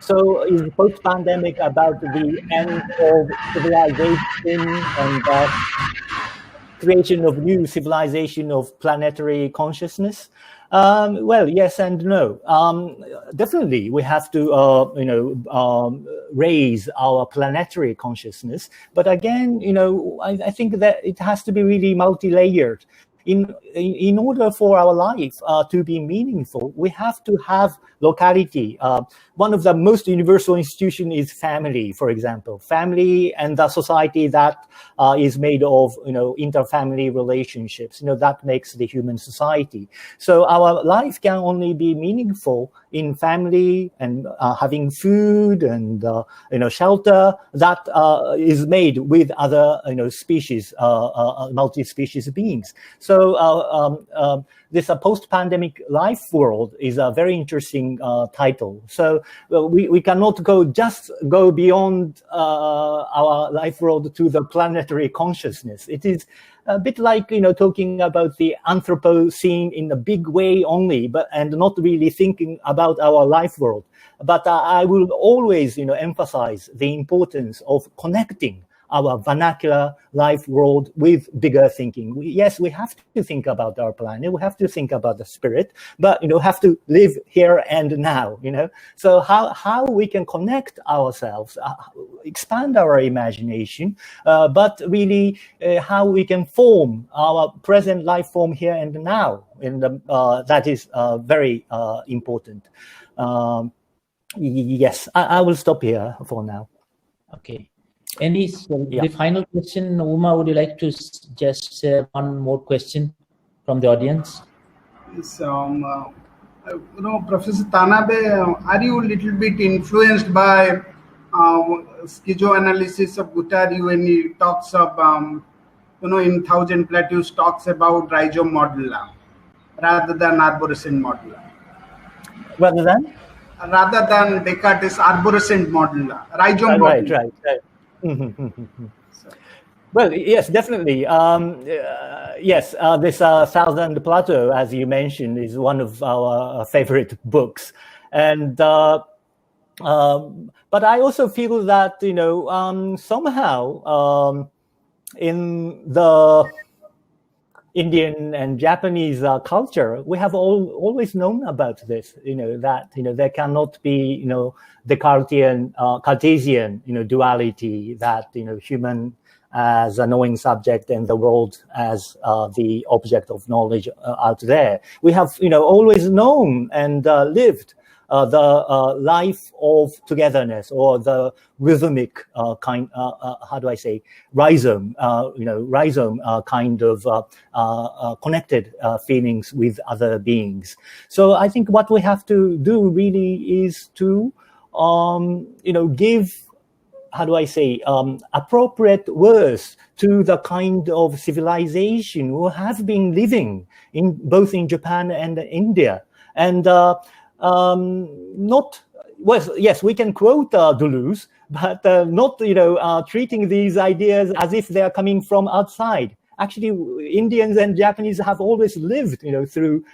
Speaker 2: So is post-pandemic about the end of civilization and creation of new civilization of planetary consciousness? Well, yes and no. Definitely, we have to, raise our planetary consciousness. But again, I think that it has to be really multi-layered. In order for our life to be meaningful, we have to have locality. One of the most universal institutions is family, for example. Family and the society that is made of, interfamily relationships. That makes the human society. So our life can only be meaningful in family and having food and shelter that is made with other species, multi-species beings. So this post-pandemic life world is a very interesting title. So we cannot just go beyond our life world to the planetary consciousness. It is a bit like, talking about the Anthropocene in a big way only, and not really thinking about our life world. But I will always, emphasize the importance of connecting our vernacular life world with bigger thinking. Yes, we have to think about our planet. We have to think about the spirit, but, have to live here and now, So how we can connect ourselves, expand our imagination, but really how we can form our present life form here and now. That is very important. Yes, I will stop here for now.
Speaker 1: Okay. The final question, Uma, would you like to just share one more question from the audience?
Speaker 5: Yes, Professor Tanabe, are you a little bit influenced by schizoanalysis of Guattari when he talks of, in Thousand Plateaus talks about rhizome model rather than arborescent model?
Speaker 2: Rather than?
Speaker 5: Rather than Descartes' arborescent model, rhizome model.
Speaker 2: Right. Well, yes, definitely. Yes, this Thousand Plateau, as you mentioned, is one of our favorite books. And but I also feel that, somehow in the Indian and Japanese culture, we have always known about this, that, there cannot be, Descartesian, Cartesian, duality, that, human as a knowing subject and the world as the object of knowledge out there. We have, always known and lived the life of togetherness, or the rhythmic kind, rhizome, rhizome kind of connected feelings with other beings. So I think what we have to do really is to give, how do I say, appropriate words to the kind of civilization who have been living both in Japan and India. And yes, we can quote Deleuze, but not, treating these ideas as if they are coming from outside. Actually, Indians and Japanese have always lived, through,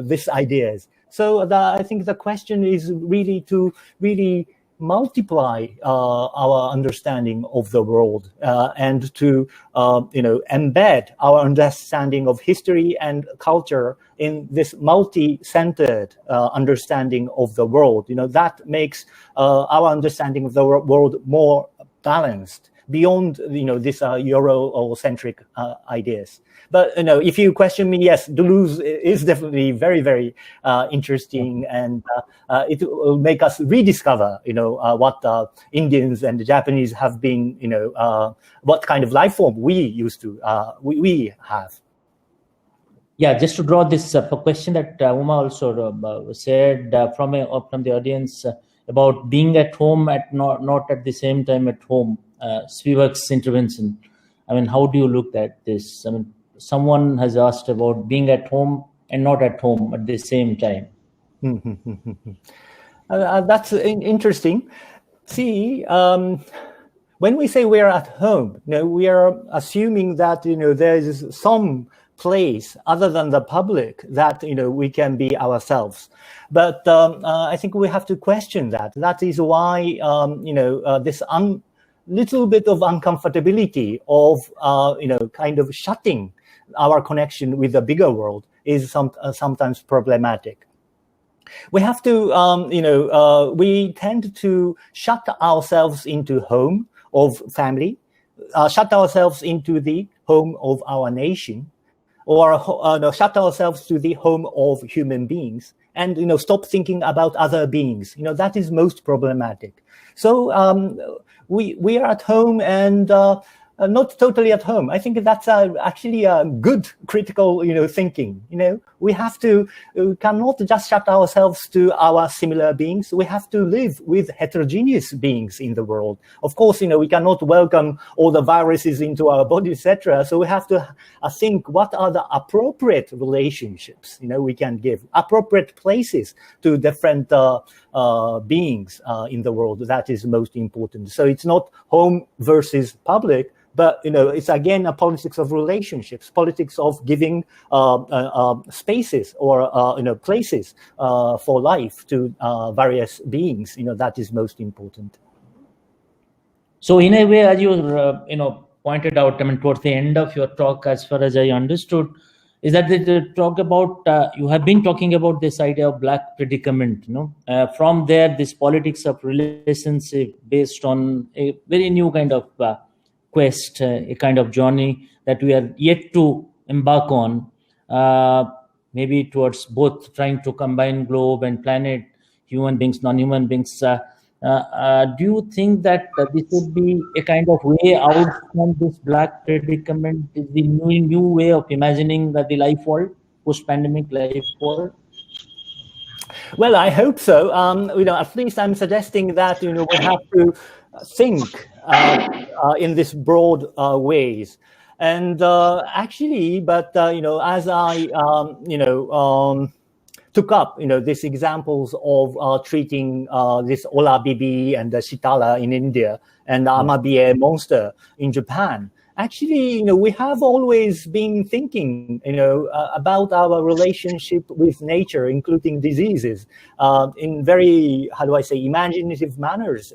Speaker 2: these ideas. So I think the question is really to multiply our understanding of the world and to embed our understanding of history and culture in this multi-centered understanding of the world. That makes our understanding of the world more balanced beyond this Eurocentric ideas. But if you question me, yes, Deleuze is definitely very, very interesting, and it will make us rediscover, what Indians and the Japanese have been, what kind of life form we we have.
Speaker 1: Yeah, just to draw this question that Uma also said from the audience about being at home not at the same time at home. Spivak's intervention. I mean, how do you look at this? I mean, someone has asked about being at home and not at home at the same time.
Speaker 2: That's interesting. See, when we say we are at home, we are assuming that there is some place other than the public that we can be ourselves. But I think we have to question that. That is why this little bit of uncomfortability of kind of shutting our connection with the bigger world is sometimes problematic. We have to we tend to shut ourselves into home of family, shut ourselves into the home of our nation, or shut ourselves to the home of human beings, and stop thinking about other beings. That is most problematic. So we are at home and not totally at home. I think that's actually a good critical thinking. We have to cannot just shut ourselves to our similar beings. We have to live with heterogeneous beings in the world. Of course, we cannot welcome all the viruses into our body, etc. So we have to think what are the appropriate relationships we can give, appropriate places to different beings in the world. That is most important. So it's not home versus public, but it's again a politics of relationships, politics of giving spaces or places for life to various beings. That is most important.
Speaker 1: So in a way, as you pointed out, I mean, towards the end of your talk, as far as I understood, is that they talk about you have been talking about this idea of black predicament. From there, this politics of relationship based on a very new kind of quest, a kind of journey that we are yet to embark on, maybe towards both trying to combine globe and planet, human beings, non-human beings. Do you think that this would be a kind of way out from this black predicament? Is the new way of imagining the life world, post-pandemic life world?
Speaker 2: Well, I hope so. At least I'm suggesting that we have to think in this broad ways, and actually, but as I took up these examples of treating this Ola Bibi and the Shitala in India and Amabie monster in Japan. Actually, we have always been thinking, about our relationship with nature, including diseases, in very, imaginative manners.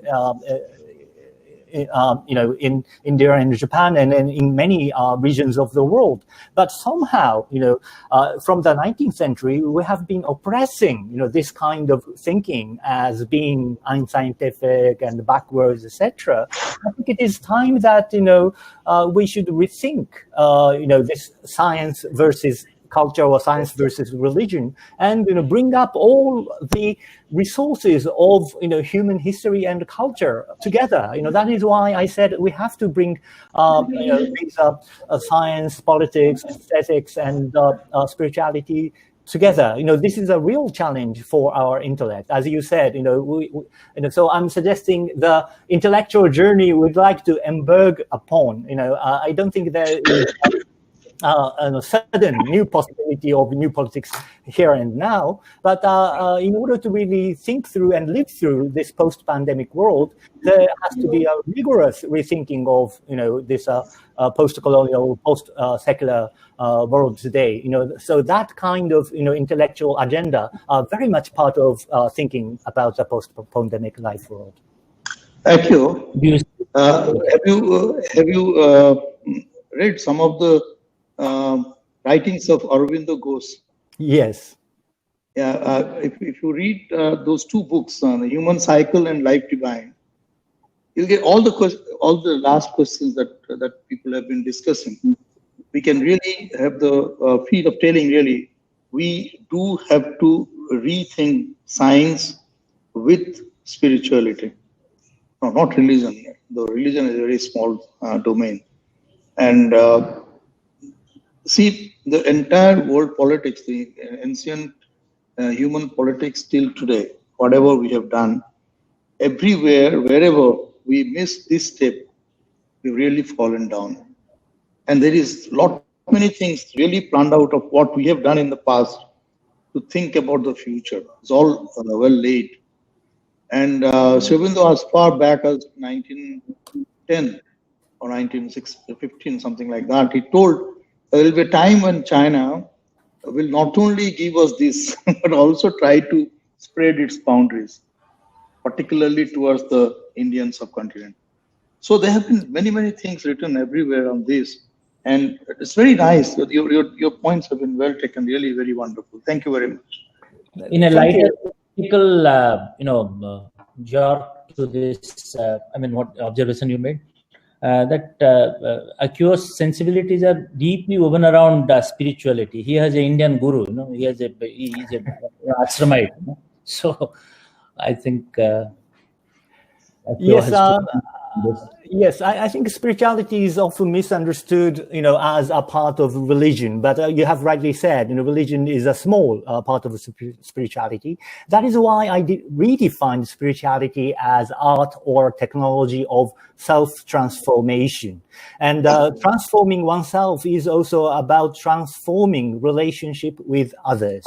Speaker 2: In India and Japan and in many regions of the world. But somehow, from the 19th century, we have been oppressing, this kind of thinking as being unscientific and backwards, etc. I think it is time that, we should rethink, this science versus culture or science versus religion, and bring up all the resources of human history and culture together. That is why I said we have to bring these science, politics, aesthetics, and spirituality together. This is a real challenge for our intellect. As you said, so I'm suggesting the intellectual journey we'd like to embark upon. I don't think there is a sudden new possibility of new politics here and now, but in order to really think through and live through this post-pandemic world, there has to be a rigorous rethinking of this post-colonial, post-secular world today. So that kind of intellectual agenda are very much part of thinking about the post-pandemic life world.
Speaker 4: AKIO, have you read some of the writings of Aurobindo Ghosh?
Speaker 2: Yes.
Speaker 4: Yeah. If you read those two books, The Human Cycle and Life Divine, you'll get all the last questions that people have been discussing. We can really have the feel of telling, really, we do have to rethink science with spirituality. No, not religion, though religion is a very small domain. And see, the entire world politics, the ancient human politics till today, whatever we have done, everywhere, wherever we miss this step, we've really fallen down. And there is many things really planned out of what we have done in the past to think about the future. It's all well laid. And Aurobindo, as far back as 1910 or 1915, something like that, he told there will be a time when China will not only give us this, but also try to spread its boundaries, particularly towards the Indian subcontinent. So there have been many things written everywhere on this. And it's very nice. Your points have been well taken, really very wonderful. Thank you very much.
Speaker 1: In a lighter political, jar to this, what observation you made, that AKIO's sensibilities are deeply woven around spirituality. He has an Indian guru, he's a ashramite. So I think
Speaker 2: Yes, I think spirituality is often misunderstood, as a part of religion. But you have rightly said, religion is a small part of spirituality. That is why I redefine spirituality as art or technology of self-transformation. And transforming oneself is also about transforming relationship with others.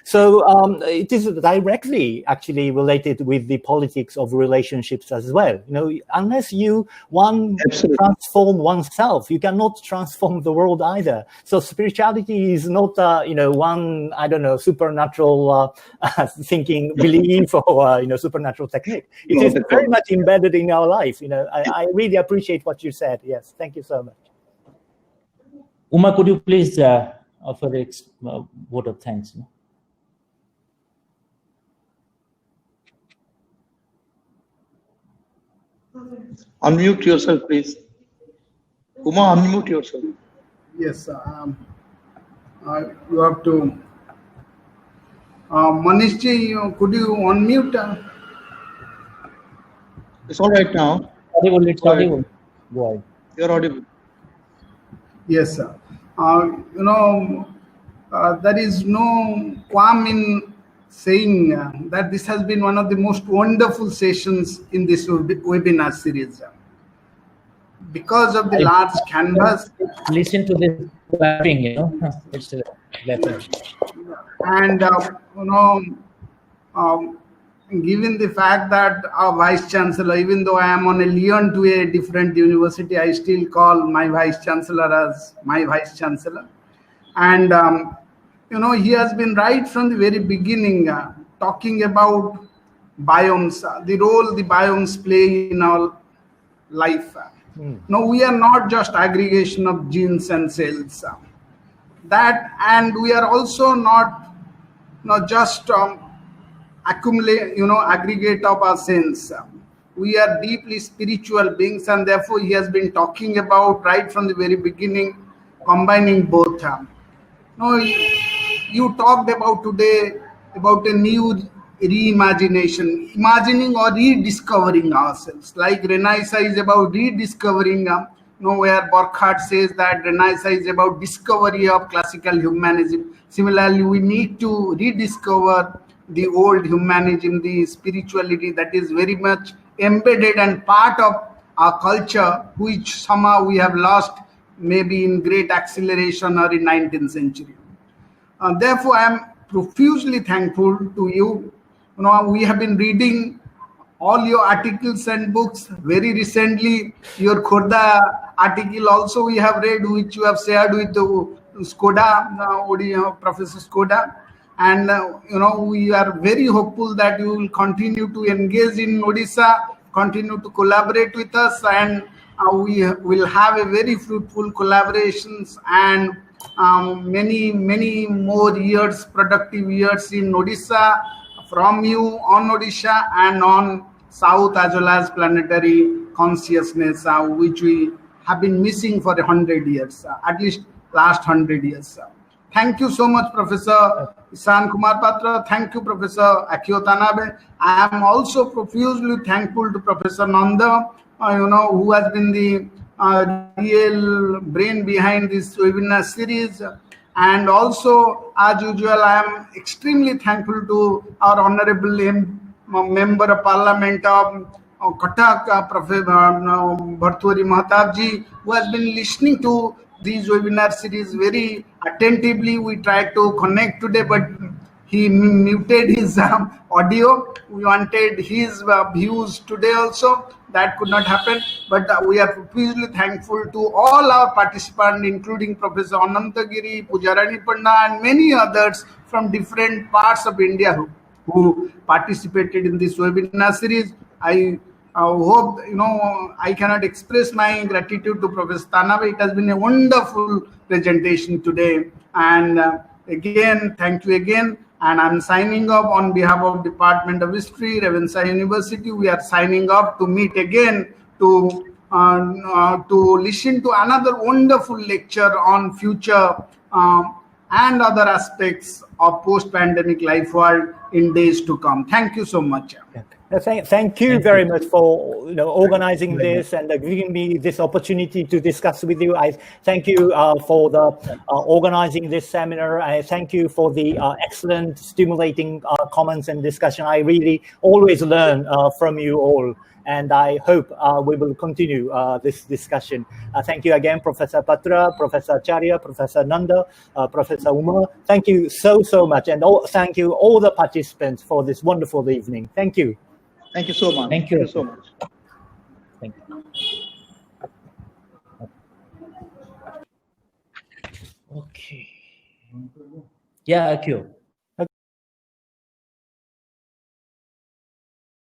Speaker 2: So it is directly actually related with the politics of relationships as well. Unless transform oneself, you cannot transform the world either. So spirituality is not one supernatural thinking belief or supernatural technique. It is very much embedded in our life. I really appreciate what you said. Yes, thank you so much.
Speaker 1: Uma, could you please offer a vote of thanks?
Speaker 4: Unmute yourself, please. Uma, unmute yourself.
Speaker 5: Yes, you have to. Manishji, could you unmute?
Speaker 4: It's all right now.
Speaker 1: Audible, it's audible. Go ahead.
Speaker 4: You're audible.
Speaker 5: Yes, sir. There is no qualm in saying that this has been one of the most wonderful sessions in this webinar series. Because of the large canvas.
Speaker 1: Listen to this clapping, it's clapping.
Speaker 5: And, given the fact that our Vice Chancellor, even though I am on a lien to a different university, I still call my Vice Chancellor as my Vice Chancellor. And, he has been right from the very beginning talking about biomes, the role the biomes play in our life. No, we are not just aggregation of genes and cells. And we are also not just aggregate of our sense. We are deeply spiritual beings, and therefore he has been talking about right from the very beginning, combining both. You talked about today about a new reimagination, imagining or rediscovering ourselves. Like Renaissance is about rediscoving where Burkhardt says that Renaissance is about discovery of classical humanism. Similarly, we need to rediscover the old humanism, the spirituality that is very much embedded and part of our culture, which somehow we have lost, maybe in great acceleration or in 19th century. Therefore, I am profusely thankful to you. We have been reading all your articles and books. Very recently, your Khorda article also we have read, which you have shared with Skoda, Professor Skoda. And we are very hopeful that you will continue to engage in Odisha, continue to collaborate with us, and we will have a very fruitful collaborations and many more years, productive years in Odisha, from you on Odisha and on South, as well as planetary consciousness, which we have been missing for 100 years, at least last 100 years. Thank you so much, Professor Isan Kumar Patra. Thank you, Professor AKIO TANABE. I am also profusely thankful to Professor Nanda, who has been the real brain behind this webinar series. And also, as usual, I am extremely thankful to our Honorable Member of Parliament of Kathak, Professor Bhartwari Mahatabji, who has been listening to these webinar series very attentively. We tried to connect today, but he muted his audio. We wanted his views today also. That could not happen, but we are profusely thankful to all our participants, including Professor Anantagiri, Pujarani Panda, and many others from different parts of India who participated in this webinar series. I hope, I cannot express my gratitude to Professor Tanabe. It has been a wonderful presentation today. And again, thank you again. And I'm signing off on behalf of Department of History, Ravenshaw University. We are signing off to meet again to listen to another wonderful lecture on future and other aspects of post-pandemic life world in days to come. Thank you so much.
Speaker 2: Thank you very much for organizing this and giving me this opportunity to discuss with you. I thank you for the organizing this seminar. I thank you for the excellent, stimulating comments and discussion. I really always learn from you all, and I hope we will continue this discussion. Thank you again, Professor Patra, Professor Acharya, Professor Nanda, Professor Uma. Thank you so much, and thank you all the participants for this wonderful evening. Thank you.
Speaker 4: Thank you so much.
Speaker 1: Thank you
Speaker 4: so much.
Speaker 1: Thank you. Okay. Yeah, AKIO.